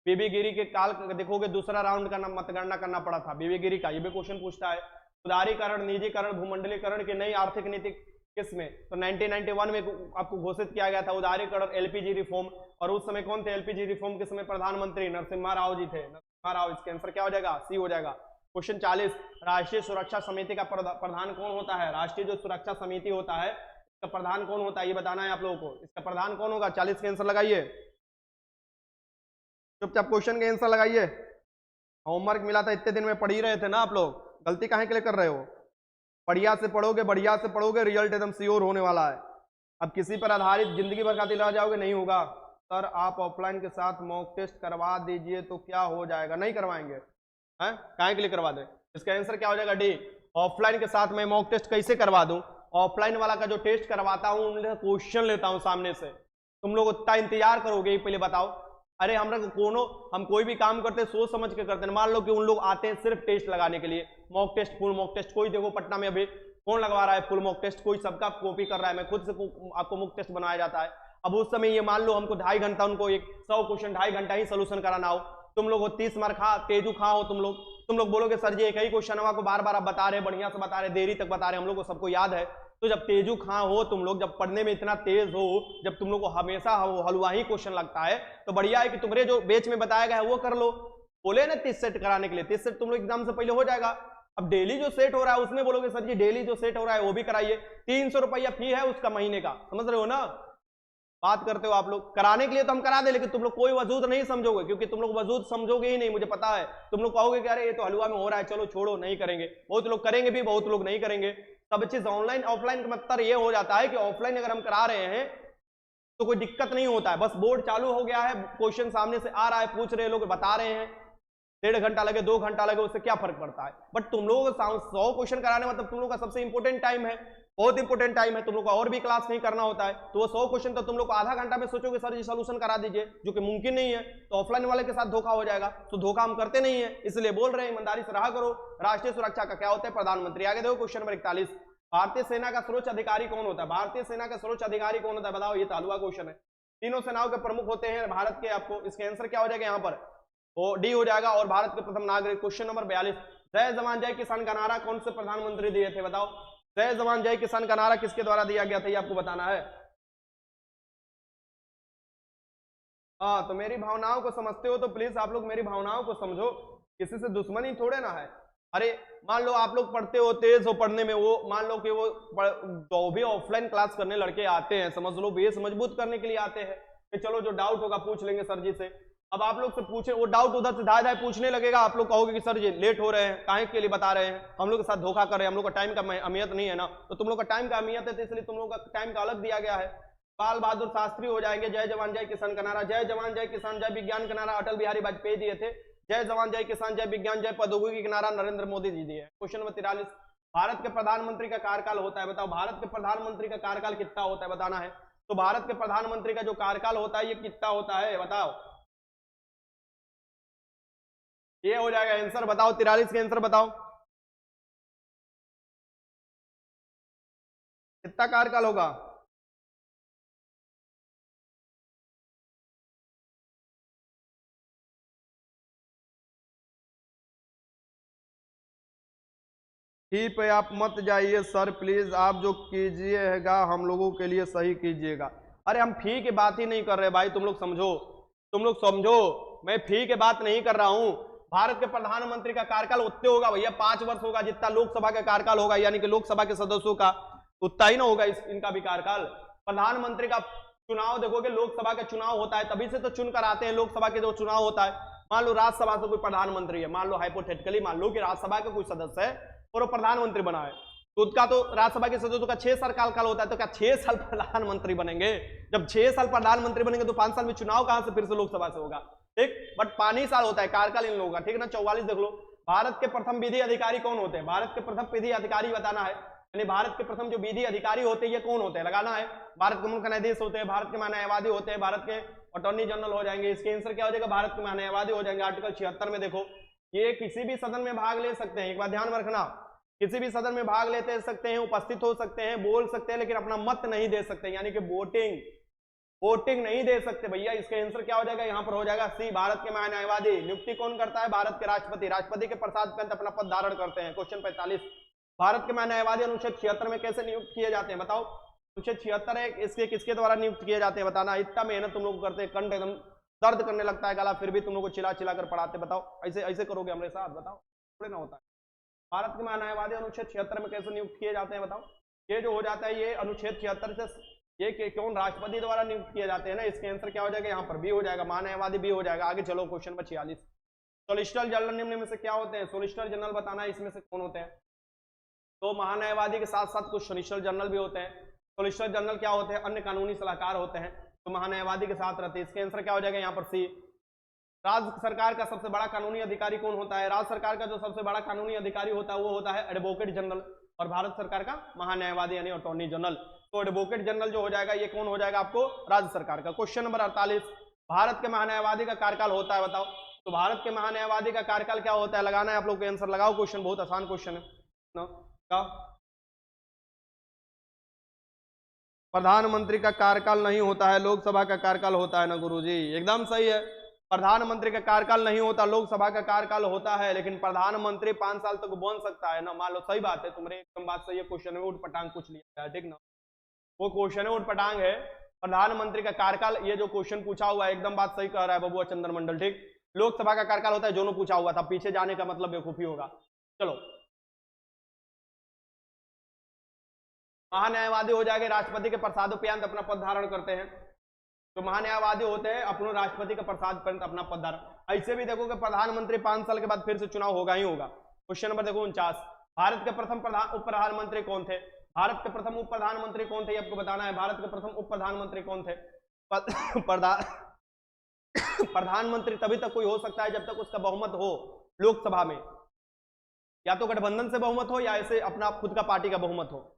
बीबी गिरी के काल देखोगे दूसरा राउंड का मतगणना करना पड़ा था बीबी गिरी का, ये भी क्वेश्चन पूछता है। उदारीकरण, निजीकरण, भूमंडलीकरण की नई आर्थिक नीति किसमें? तो 1991 में आपको घोषित किया गया था उदारीकरण, एलपीजी रिफॉर्म। और उस समय कौन थे एलपीजी रिफॉर्म के समय प्रधानमंत्री? नरसिम्हा राव जी थे, नरसिम्हा राव। इसके आंसर क्या हो जाएगा? सी हो जाएगा। क्वेश्चन 40, राष्ट्रीय सुरक्षा समिति का प्रधान कौन होता है? राष्ट्रीय जो सुरक्षा समिति होता है इसका प्रधान कौन होता है ये बताना है आप लोगों को। इसका प्रधान कौन होगा? 40 के आंसर लगाइए, चुपचाप क्वेश्चन के आंसर लगाइए। होमवर्क मिला था इतने दिन में, पढ़ ही रहे थे ना आप लोग, गलती काहे के लिए कर रहे हो? बढ़िया से पढ़ोगे, रिजल्ट एकदम श्योर होने वाला है। अब किसी पर आधारित जिंदगी भर खातिर रह जाओगे, नहीं होगा। सर आप ऑफलाइन के साथ मॉक टेस्ट करवा दीजिए तो क्या हो जाएगा? नहीं करवाएंगे, हैं? काहे के लिए करवा दें? इसका आंसर क्या हो जाएगा? डी। ऑफलाइन के साथ मैं मॉक टेस्ट कैसे करवा दूं? ऑफलाइन वाला का जो टेस्ट करवाता हूं उनसे क्वेश्चन लेता हूं सामने से। तुम लोग उतना इंतजार करोगे पहले बताओ? अरे हम कोई भी काम करते सोच समझ के करते हैं। मान लो कि उन लोग आते हैं सिर्फ टेस्ट लगाने के लिए, mock test, full mock test. कोई देखो पटना में अभी कौन लगवा रहा है फुल मॉक टेस्ट? कोई सबका कॉपी कर रहा है। मैं खुद से आपको मॉक टेस्ट बनाया जाता है। अब उस समय ये मान लो हमको 2.5 घंटा, उनको 100 क्वेश्चन 2.5 घंटा ही सोल्यूशन कराना हो, तुम लोग 30 मार्क तेजू खा हो तुम लोग बोलोगे सर जी एक ही क्वेश्चन को बार बार आप बता रहे, बढ़िया से बता रहे, देरी तक बता रहे, हम लोग को सबको याद है। तो जब तेजू खां हो तुम लोग, जब पढ़ने में इतना तेज हो, जब तुम लोग को हमेशा हलवा ही क्वेश्चन लगता है, तो बढ़िया है कि तुम्हारे जो बेच में बताया गया है वो कर लो। बोले ना 30 सेट कराने के लिए, 30 सेट तुम लोग एग्जाम से पहले हो जाएगा। अब डेली जो सेट हो रहा है उसमें बोलोगे सर जी डेली जो सेट हो रहा है वो भी कराइए। 300 रुपया फी है उसका महीने का, समझ रहे हो ना? बात करते हो आप लोग। कराने के लिए तो हम करा दे, लेकिन तुम लोग कोई वजूद नहीं समझोगे, क्योंकि तुम लोग वजूद समझोगे ही नहीं, मुझे पता है। तुम लोग कहोगे कि अरे ये तो हलवा में हो रहा है, चलो छोड़ो, नहीं करेंगे। बहुत लोग करेंगे भी, बहुत लोग नहीं करेंगे। सब चीज ऑनलाइन ऑफलाइन का मतलब ये हो जाता है कि ऑफलाइन अगर हम करा रहे हैं तो कोई दिक्कत नहीं होता है। बस बोर्ड चालू हो गया है, क्वेश्चन सामने से आ रहा है, पूछ रहे लोग, बता रहे हैं, 1.5 घंटा लगे 2 घंटा लगे, उससे क्या फर्क पड़ता है? बट तुम लोगों को 100 क्वेश्चन कराने मतलब तुम लोग का सबसे इंपॉर्टेंट टाइम है, बहुत इंपॉर्टेंट टाइम है। तुम लोग को और भी क्लास नहीं करना होता है, तो वो 100 क्वेश्चन तो तुम लोग को आधा घंटा में सोचोगे सर जी सोल्यूशन करा दीजिए, जो कि मुमकिन नहीं है। तो ऑफलाइन वाले के साथ धोखा हो जाएगा, तो धोखा हम करते नहीं है, इसलिए बोल रहे हैं ईमानदारी से रहा करो। राष्ट्रीय सुरक्षा का क्या होता है? प्रधानमंत्री। आगे देखो क्वेश्चन नंबर 41, भारतीय सेना का सर्वोच्च अधिकारी कौन होता है? भारतीय सेना का सर्वोच्च अधिकारी कौन होता है बताओ? ये तालुआ क्वेश्चन है। तीनों सेनाओं के प्रमुख होते हैं भारत के। आपको इसके आंसर क्या हो जाएगा यहाँ पर? वो डी हो जाएगा। और भारत के प्रथम नागरिक। क्वेश्चन नंबर 42, जय जवान जय किसान का नारा कौन से प्रधानमंत्री दिए थे बताओ? जय जवान जय किसान का नारा किसके द्वारा दिया गया था ये आपको बताना है। हाँ, तो मेरी भावनाओं को समझते हो तो प्लीज आप लोग मेरी भावनाओं को समझो, किसी से दुश्मनी थोड़े ना है। अरे मान लो आप लोग पढ़ते हो, तेज हो पढ़ने में, वो मान लो कि वो जो भी ऑफलाइन क्लास करने लड़के आते हैं, समझ लो बेस मजबूत करने के लिए आते हैं, कि चलो जो डाउट होगा पूछ लेंगे सर जी से। अब आप लोग से पूछे, वो डाउट उधर से धाए धाए पूछने लगेगा, आप लोग कहोगे कि सर जी लेट हो रहे हैं, काहे के लिए बता रहे हैं, हम लोग के साथ धोखा कर रहे हैं, हम लोग का टाइम का अहमियत नहीं है ना। तो तुम लोग का टाइम का अहमियत है तो इसलिए तुम लोग का टाइम का अलग दिया गया है। बाल बहादुर शास्त्री हो जाएंगे, जय जवान जय किसान का नारा, जय जवान जय किसान जय विज्ञान का नारा अटल बिहारी वाजपेयी दिए थे, जय जवान जय किसान जय विज्ञान जय प्रौद्योगिकी का नारा नरेंद्र मोदी जी दिए। क्वेश्चन नंबर 43, भारत के प्रधानमंत्री का कार्यकाल होता है, बताओ भारत के प्रधानमंत्री का कार्यकाल कितना होता है, बताना है। तो भारत के प्रधानमंत्री का जो कार्यकाल होता है ये कितना होता है, बताओ। ये हो जाएगा आंसर, बताओ 43 के आंसर बताओ, कितना कार्यकाल होगा। ठीक है, आप मत जाइए सर प्लीज, आप जो कीजिएगा हम लोगों के लिए सही कीजिएगा। अरे हम फी की बात ही नहीं कर रहे भाई, तुम लोग समझो, तुम लोग समझो, मैं फी की बात नहीं कर रहा हूं। भारत के प्रधानमंत्री का कार्यकाल उतने होगा भैया, 5 वर्ष होगा जितना लोकसभा का कार्यकाल होगा, यानी कि लोकसभा के सदस्यों का उतना ही ना होगा इनका भी कार्यकाल। प्रधानमंत्री का चुनाव देखोगे, लोकसभा का चुनाव होता है तभी से तो चुन कर आते हैं, लोकसभा के जो चुनाव होता है। मान लो राज्यसभा से कोई प्रधानमंत्री है, मान लो हाइपोथेटिकली मान लो कि राज्यसभा का कोई सदस्य है और वो प्रधानमंत्री बना है, तो उसका तो राज्यसभा के सदस्यों का 6 साल काल होता है, तो क्या 6 साल प्रधानमंत्री बनेंगे? जब 6 साल प्रधानमंत्री बनेंगे तो 5 साल में चुनाव कहां से फिर से लोकसभा से होगा, ठीक। बट 5 ही साल होता है कार्यकाल इन लोगों का, ठीक है ना। 44 देख लो, भारत के प्रथम विधि अधिकारी कौन होते हैं, भारत के प्रथम विधि अधिकारी बताना है, यानी भारत के प्रथम जो विधि अधिकारी होते हैं ये कौन होते हैं, लगाना है। भारत के मुख्य न्यायाधीश होते हैं, भारत के महान्यायवादी होते हैं, भारत के अटॉर्नी जनरल हो जाएंगे। इसके आंसर क्या हो जाएगा, भारत के महान्यायवादी हो जाएंगे। आर्टिकल 76 में देखो, ये किसी भी सदन में भाग ले सकते हैं, एक बात ध्यान में रखना, किसी भी सदन में भाग लेते सकते हैं, उपस्थित हो सकते हैं, बोल सकते हैं, लेकिन अपना मत नहीं दे सकते, यानी कि वोटिंग नहीं दे सकते भैया। इसका आंसर क्या हो जाएगा, यहां पर हो जाएगा सी, भारत के महान्यायवादी। नियुक्ति कौन करता है, भारत के राष्ट्रपति, राष्ट्रपति के प्रसाद पे अपना पद धारण करते हैं। क्वेश्चन 45, भारत के महान्यायवादी अनुच्छेद 76 में कैसे नियुक्त किए जाते हैं, बताओ। अनुच्छेद 76 है, इसके किसके द्वारा नियुक्त किए जाते हैं, बताना। इतना मेहनत तुम लोग करते हैं, कंठ एकदम दर्द करने लगता है गला, फिर भी तुम लोग को चिल्ला चिल्ला कर पढ़ाते, बताओ ऐसे ऐसे करोगे हमारे साथ, बताओ, थोड़े ना होता है। भारत के महान्यायवादी अनुच्छेद 76 में कैसे नियुक्त किए जाते हैं, बताओ। ये जो हो जाता है ये अनुच्छेद 76 से ये कौन, राष्ट्रपति द्वारा नियुक्त किए जाते हैं ना। इसके आंसर क्या हो जाएगा, यहाँ पर भी हो जाएगा, महान्यायवादी भी हो जाएगा। आगे चलो क्वेश्चन नंबर 46, सोलिसिटर जनरल निम्न में से क्या होते हैं, सोलिसिटर जनरल बताना है इसमें से कौन होते हैं। तो महान्यायवादी के साथ साथ कुछ सोलिसिटर जनरल भी होते हैं। सोलिसिटर जनरल क्या होते हैं, अन्य कानूनी सलाहकार होते हैं, तो महान्यायवादी के साथ रहते हैं। इसके आंसर क्या हो जाएगा यहाँ पर सी। राज्य सरकार का सबसे बड़ा कानूनी अधिकारी कौन होता है, राज्य सरकार का जो सबसे बड़ा कानूनी अधिकारी होता है वो होता है एडवोकेट जनरल, और भारत सरकार का महान्यायवादी यानी अटॉर्नी जनरल। तो एडवोकेट जनरल जो हो जाएगा ये कौन हो जाएगा आपको, राज्य सरकार का। क्वेश्चन नंबर 48, भारत के महान्यायवादी का कार्यकाल होता है, बताओ। तो भारत के महान्यायवादी का कार्यकाल क्या होता है, लगाना है आप लोग को, आंसर लगाओ। क्वेश्चन बहुत आसान क्वेश्चन है ना। प्रधानमंत्री का कार्यकाल नहीं होता है, लोकसभा का कार्यकाल होता है ना गुरुजी, एकदम सही है। प्रधानमंत्री का कार्यकाल नहीं होता, लोकसभा का कार्यकाल होता है, लेकिन प्रधानमंत्री 5 साल तक बन सकता है ना, मान लो। सही बात है, तुम्हारी एकदम बात सही है। क्वेश्चन में उठपटांग पूछ लिया है, ठीक ना, वो क्वेश्चन है उठपटांग है। प्रधानमंत्री का कार्यकाल, ये जो क्वेश्चन पूछा हुआ है एकदम बात सही कह रहा है बबुआ चंद्र मंडल, ठीक। लोकसभा का कार्यकाल होता है, दोनों पूछा हुआ था, पीछे जाने का मतलब बेवकूफी होगा। चलो, महान्यायवादी हो जाएंगे, राष्ट्रपति के प्रसादोपरांत अपना पद धारण करते हैं। तो महान्यायवादी होते हैं अपने राष्ट्रपति के प्रसाद पर्यंत अपना पद धारण। ऐसे भी देखो कि प्रधानमंत्री 5 साल के बाद फिर से चुनाव होगा ही होगा। क्वेश्चन नंबर देखो 49, भारत के प्रथम उप प्रधानमंत्री कौन थे, भारत के प्रथम उप प्रधानमंत्री कौन थे, आपको बताना है। भारत के प्रथम उप प्रधानमंत्री कौन थे। प्रधानमंत्री तभी तक कोई हो सकता है जब तक उसका बहुमत हो लोकसभा में, या तो गठबंधन से बहुमत हो या ऐसे अपना खुद का पार्टी का बहुमत हो।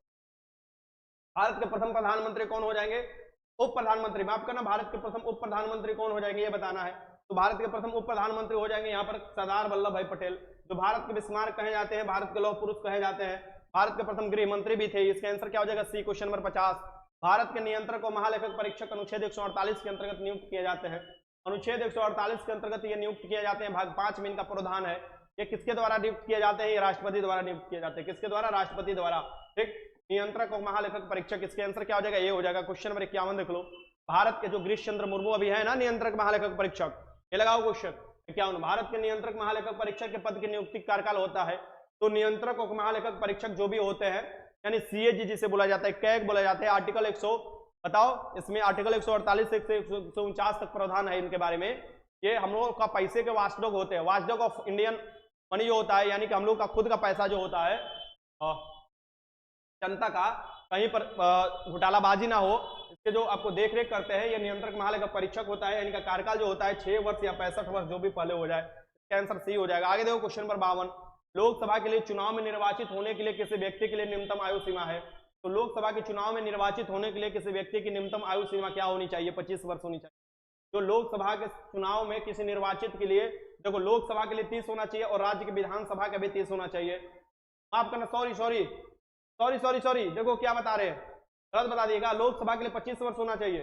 भारत के प्रथम प्रधानमंत्री कौन हो जाएंगे, उप प्रधानमंत्री, माफ करना, भारत के प्रथम उप प्रधानमंत्री कौन हो जाएंगे ये बताना है। तो भारत के प्रथम उप प्रधानमंत्री हो जाएंगे यहाँ पर सरदार वल्लभ भाई पटेल, जो भारत के बिस्मार्क कहे जाते हैं, भारत के लौह पुरुष कहे जाते हैं, भारत के प्रथम गृह मंत्री भी थे। इसका आंसर क्या हो जाएगा सी। क्वेश्चन नंबर 50, भारत के नियंत्रक और महालेखक परीक्षक अनुच्छेद 148 के अंतर्गत नियुक्त किए जाते हैं। अनुच्छेद 148 के अंतर्गत ये नियुक्त किए जाते हैं, भाग 5 में इनका प्रावधान है। ये किसके द्वारा नियुक्त किए जाते हैं, ये राष्ट्रपति द्वारा नियुक्त किए जाते हैं। किसके द्वारा, राष्ट्रपति द्वारा, ठीक। नियंत्रक और महालेखक परीक्षक, इसके आंसर क्या हो जाएगा, ये हो जाएगा। क्वेश्चन नंबर 51 देख लो, भारत के जो गिरीश चंद्र मुर्मू अभी है ना नियंत्रक महालेखक परीक्षक, ये लगाओ क्वेश्चन 51। भारत के नियंत्रक महालेखक परीक्षक के पद की नियुक्ति कार्यकाल होता है। तो नियंत्रक और महालेखक परीक्षक जो भी होते हैं, यानी सीएजी जिसे बोला जाता है, कैग बोला जाता है, आर्टिकल बताओ इसमें आर्टिकल 148 से 149 तक प्रावधान है इनके बारे में। ये हम लोगों का पैसे के वाचडॉग होते हैं, वाचडॉग ऑफ इंडियन मनी जो होता है, यानी कि हम लोग का खुद का पैसा जो होता है जनता का, कहीं पर घोटालाबाजी ना हो, इसके जो आपको देख रेख करते हैं ये नियंत्रक महालेखा परीक्षक होता है। इनका कार्यकाल जो होता है 6 वर्ष या 65 वर्ष, जो भी पहले हो जाए। इसका आंसर सी हो जाएगा। आगे देखो क्वेश्चन नंबर 52, लोकसभा के लिए चुनाव में निर्वाचित होने के लिए किसी व्यक्ति के लिए न्यूनतम आयु सीमा है। तो लोकसभा के चुनाव में निर्वाचित होने के लिए किसी व्यक्ति की न्यूनतम आयु सीमा क्या होनी चाहिए? 25 वर्ष होनी चाहिए। तो लोकसभा के चुनाव में किसी निर्वाचित के लिए, देखो लोकसभा के लिए 30 होना चाहिए और राज्य की विधानसभा का भी 30 होना चाहिए। माफ करना, सॉरी, देखो क्या बता रहे हैं, गलत बता दिएगा। लोकसभा के लिए 25 वर्ष होना चाहिए,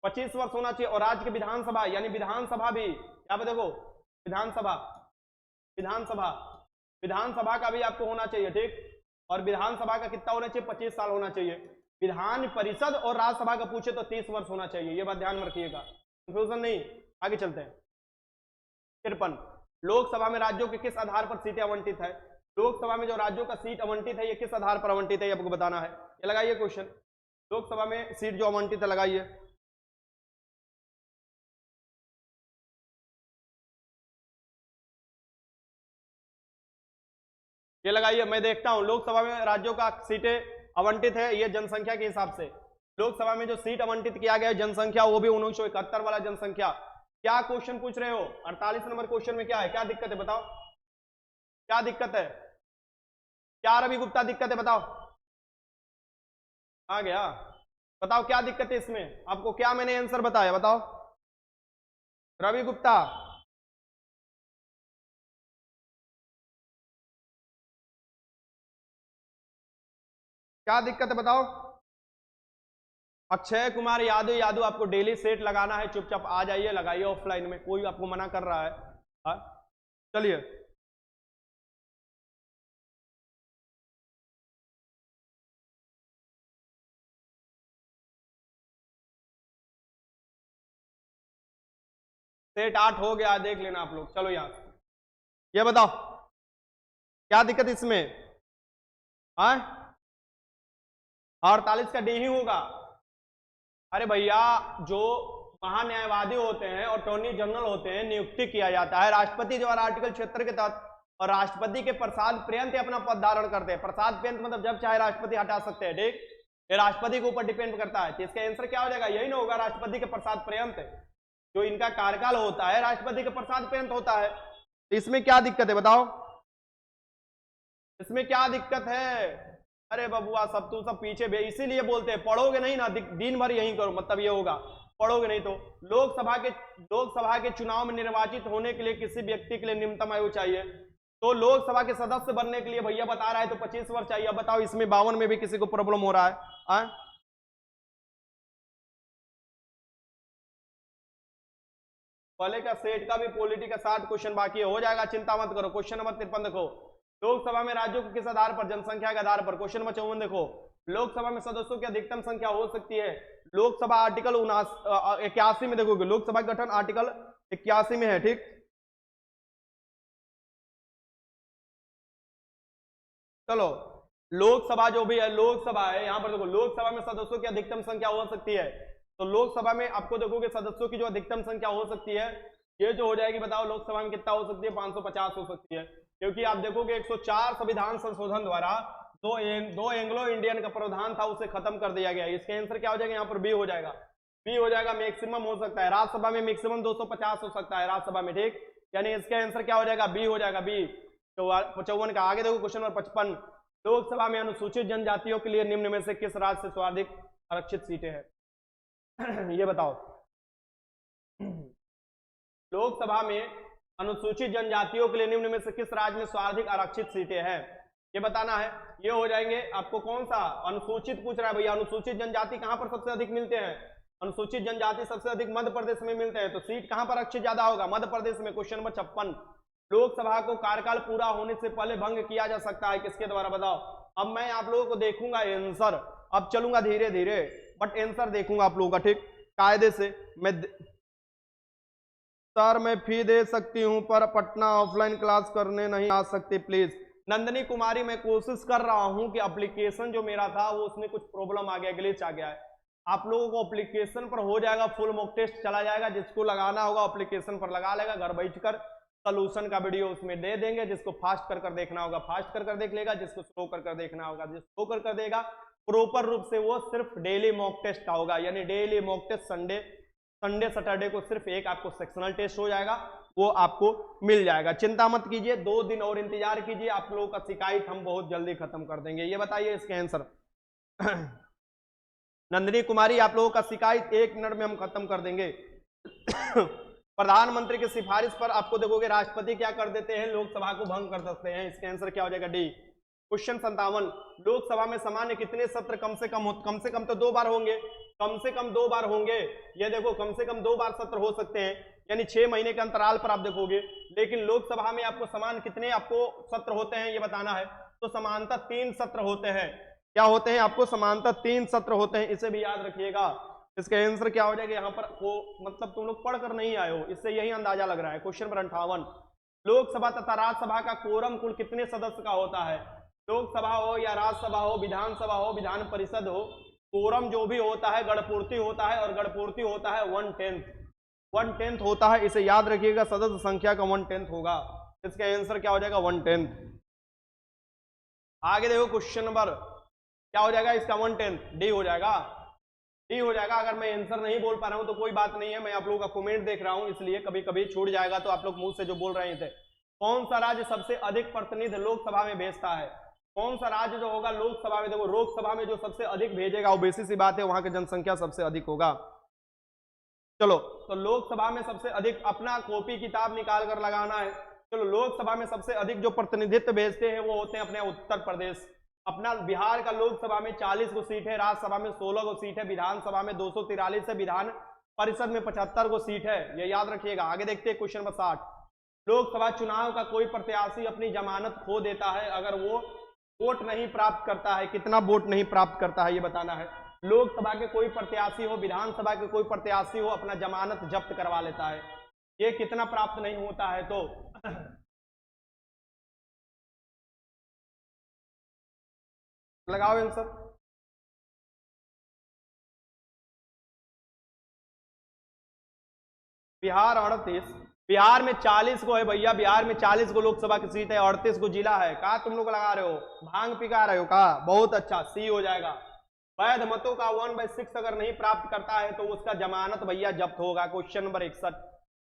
25 वर्ष होना चाहिए और राज्य की विधानसभा, यानी विधानसभा भी यहाँ पे देखो, विधानसभा का भी आपको होना चाहिए, ठीक। और विधानसभा का कितना होना चाहिए? 25 साल होना चाहिए। विधान परिषद और राज्यसभा का पूछे तो 30 वर्ष होना चाहिए। ये बात ध्यान में रखिएगा, कंफ्यूजन नहीं। आगे चलते हैं। 53, लोकसभा में राज्यों के किस आधार पर सीटें आवंटित है? लोकसभा में जो राज्यों का सीट आवंटित है ये किस आधार पर आवंटित है, ये आपको बताना है। ये लगाइए क्वेश्चन, लोकसभा में सीट जो आवंटित है लगाइए। ये लगाइए, मैं देखता हूं लोकसभा में राज्यों का सीटें आवंटित है ये जनसंख्या के हिसाब से। लोकसभा में जो सीट आवंटित किया गया है जनसंख्या, वो भी 1971 वाला जनसंख्या। क्या क्वेश्चन पूछ रहे हो? 48 नंबर क्वेश्चन में क्या है, क्या दिक्कत है बताओ, क्या दिक्कत है? क्या रवि गुप्ता दिक्कत है बताओ? आ गया, बताओ क्या दिक्कत है इसमें? आपको क्या मैंने आंसर बताया बताओ रवि गुप्ता? क्या दिक्कत है बताओ? अक्षय कुमार यादव आपको डेली सेट लगाना है, चुपचाप आ जाइए, लगाइए ऑफलाइन में, कोई आपको मना कर रहा है? चलिए सेट 8 हो गया, देख लेना आप लोग। चलो यार ये बताओ क्या दिक्कत इसमें? 48 का डी ही होगा। अरे भैया, जो महान्यायवादी होते हैं और अटॉर्नी जनरल होते हैं, नियुक्ति किया जाता है राष्ट्रपति द्वारा आर्टिकल 76 के तहत, और राष्ट्रपति के प्रसाद पर्यंत अपना पद धारण करते हैं। प्रसाद पर्यंत मतलब जब चाहे राष्ट्रपति हटा सकते हैं, ठीक। ये राष्ट्रपति के ऊपर डिपेंड करता है। तो इसका आंसर क्या हो जाएगा? यही ना होगा, राष्ट्रपति के प्रसाद पर्यंत। जो इनका कार्यकाल होता है राष्ट्रपति के प्रसाद पर्यंत होता है। तो इसमें क्या दिक्कत है बताओ? इसमें क्या दिक्कत है? अरे बबुआ सब तू सब पीछे भी, इसीलिए बोलते हैं पढ़ोगे नहीं ना, दिन भर यही करो, मतलब ये होगा, पढ़ोगे नहीं तो। लोकसभा के चुनाव में निर्वाचित होने के लिए किसी व्यक्ति के लिए न्यूनतम आयु चाहिए। तो लोकसभा के सदस्य बनने के लिए भैया बता रहा है तो 25 वर्ष चाहिए। अब बताओ इसमें 52 में भी किसी को प्रॉब्लम हो रहा है? पहले का सेट का भी पॉलिटी का 60 क्वेश्चन बाकी हो जाएगा, चिंता मत करो। क्वेश्चन नंबर 53 देखो, लोकसभा में राज्यों के किस आधार पर? जनसंख्या के आधार पर। क्वेश्चन नंबर 54 देखो, लोकसभा में सदस्यों की अधिकतम संख्या हो सकती है। लोकसभा आर्टिकल 81 में देखोगे, लोकसभा गठन आर्टिकल 81 में है, ठीक। चलो लोकसभा जो भी है, लोकसभा है, यहां पर देखो लोकसभा में सदस्यों की अधिकतम संख्या हो सकती है। तो लोकसभा में आपको देखोगे सदस्यों की जो अधिकतम संख्या हो सकती है, ये जो हो जाएगी, बताओ लोकसभा में कितना हो सकती है? 550 हो सकती है। क्योंकि आप देखोगे 104 संविधान संशोधन द्वारा दो एंग्लो इंडियन का प्रावधान था, उसे खत्म कर दिया गया। इसका आंसर क्या हो जाएगा? यहाँ पर बी हो जाएगा। बी हो जाएगा, मैक्सिमम हो सकता है। राज्यसभा में मैक्सिमम 250 हो सकता है राज्यसभा में, ठीक। यानी इसका आंसर क्या हो जाएगा? बी हो जाएगा, बी। 54 का। आगे देखो क्वेश्चन नंबर 55, लोकसभा में अनुसूचित जनजातियों के लिए निम्न में से किस राज्य से सर्वाधिक आरक्षित सीटें हैं? ये बताओ। लोकसभा में अनुसूचित जनजातियों के लिए निम्न में से किस राज्य में सर्वाधिक आरक्षित सीटें हैं? ये बताना है। ये हो जाएंगे आपको, कौन सा अनुसूचित पूछ रहा है भैया? अनुसूचित जनजाति कहां पर सबसे अधिक मिलते हैं? अनुसूचित जनजाति सबसे अधिक मध्य प्रदेश में मिलते हैं। तो सीट कहां पर आरक्षित ज्यादा होगा? मध्य प्रदेश में। क्वेश्चन नंबर 56, लोकसभा को कार्यकाल पूरा होने से पहले भंग किया जा सकता है, किसके द्वारा? बताओ। अब मैं आप लोगों को देखूंगा आंसर, अब चलूंगा धीरे धीरे, बट आंसर देखूंगा आप लोगों का, ठीक, कायदे से। सर मैं फी दे सकती हूं पर पटना ऑफलाइन क्लास करने नहीं आ सकती प्लीज। नंदनी कुमारी, मैं कोशिश कर रहा हूं कि एप्लीकेशन जो मेरा था वो उसमें कुछ प्रॉब्लम आ गया, ग्लिच आ गया है। आप लोगों को एप्लीकेशन पर हो जाएगा, फुल मॉक टेस्ट चला जाएगा, जिसको लगाना होगा एप्लीकेशन पर लगा लेगा, घर बैठकर सोल्यूशन का वीडियो उसमें दे देंगे, जिसको फास्ट कर देखना होगा फास्ट कर देख लेगा, जिसको स्लो कर देखना होगा जिसको स्लो कर देगा। प्रॉपर रूप से वो सिर्फ डेली मॉक टेस्ट का होगा, यानी daily mock test Sunday Saturday को सिर्फ एक आपको सेक्शनल टेस्ट हो जाएगा, वो आपको मिल जाएगा। चिंता मत कीजिए, 2 दिन और इंतजार कीजिए, आप लोगों का शिकायत हम बहुत जल्दी खत्म कर देंगे। ये बताइए इसके आंसर नंदिनी कुमारी, आप लोगों का शिकायत 1 मिनट में हम खत्म कर देंगे प्रधानमंत्री की सिफारिश पर आपको देखोगे राष्ट्रपति क्या कर देते हैं, लोकसभा को भंग कर सकते हैं। इसका आंसर क्या हो जाएगा? डी। क्वेश्चन 57, लोकसभा में सामान्य कितने सत्र कम से कम तो 2 बार होंगे, कम से कम 2 बार होंगे। ये देखो कम से कम 2 बार सत्र हो सकते हैं, यानी 6 महीने के अंतराल पर आप देखोगे। लेकिन लोकसभा में आपको समान कितने आपको सत्र होते हैं ये बताना है, तो समानता 3 सत्र होते हैं। क्या होते हैं? आपको समानता 3 सत्र होते हैं, इसे भी याद रखिएगा। इसका आंसर क्या हो जाएगा यहाँ पर? वो मतलब तुम लोग पढ़कर नहीं आए हो, इससे यही अंदाजा लग रहा है। क्वेश्चन नंबर 58, लोकसभा तथा राज्यसभा का कोरम कुल कितने सदस्य का होता है? लोकसभा हो या राज्यसभा हो, विधानसभा हो, विधान परिषद हो, कोरम जो भी होता है गणपूर्ति होता है, और गणपूर्ति होता है 1/10 होता है, इसे याद रखिएगा। सदस्य संख्या का 1/10 होगा। इसका आंसर क्या हो जाएगा? 1/10। आगे देखो क्वेश्चन नंबर क्या हो जाएगा इसका? 1/10 डी हो जाएगा, डी हो जाएगा। अगर मैं आंसर नहीं बोल पा रहा हूं तो कोई बात नहीं है, मैं आप लोगों का कमेंट देख रहा हूं, इसलिए कभी कभी छूट जाएगा तो आप लोग मुंह से जो बोल रहे थे। कौन सा राज्य सबसे अधिक प्रतिनिधि लोकसभा में भेजता है? कौन सा राज्य जो होगा लोकसभा में, देखो लोकसभा में जो सबसे अधिक भेजेगा वो बेसिक सी बात है, वहां की जनसंख्या सबसे अधिक होगा। चलो तो लोकसभा में सबसे अधिक, अपना कॉपी किताब निकाल कर लगाना है। चलो लोकसभा में सबसे अधिक जो प्रतिनिधित्व भेजते हैं वो होते हैं अपने उत्तर प्रदेश। अपना बिहार का लोकसभा में 40 को सीट है, राज्यसभा में 16 को सीट है, विधानसभा में 243 है, विधान परिषद में 75 को सीट है, ये याद रखिएगा। आगे देखते हैं क्वेश्चन नंबर 60, लोकसभा चुनाव का कोई प्रत्याशी अपनी जमानत खो देता है अगर वो वोट नहीं प्राप्त करता है। कितना वोट नहीं प्राप्त करता है ये बताना है। लोकसभा के कोई प्रत्याशी हो, विधानसभा के कोई प्रत्याशी हो, अपना जमानत जब्त करवा लेता है, ये कितना प्राप्त नहीं होता है? तो लगाओ आंसर। बिहार 38, बिहार में 40 को है भैया, बिहार में 40 को लोकसभा की सीट है, 38 को जिला है। कहा तुम लोग लगा रहे हो, भांग पिका रहे हो? कहा बहुत अच्छा, सी हो जाएगा। वैध मतों का 1/6 अगर नहीं प्राप्त करता है तो उसका जमानत भैया जब्त होगा। क्वेश्चन नंबर 61,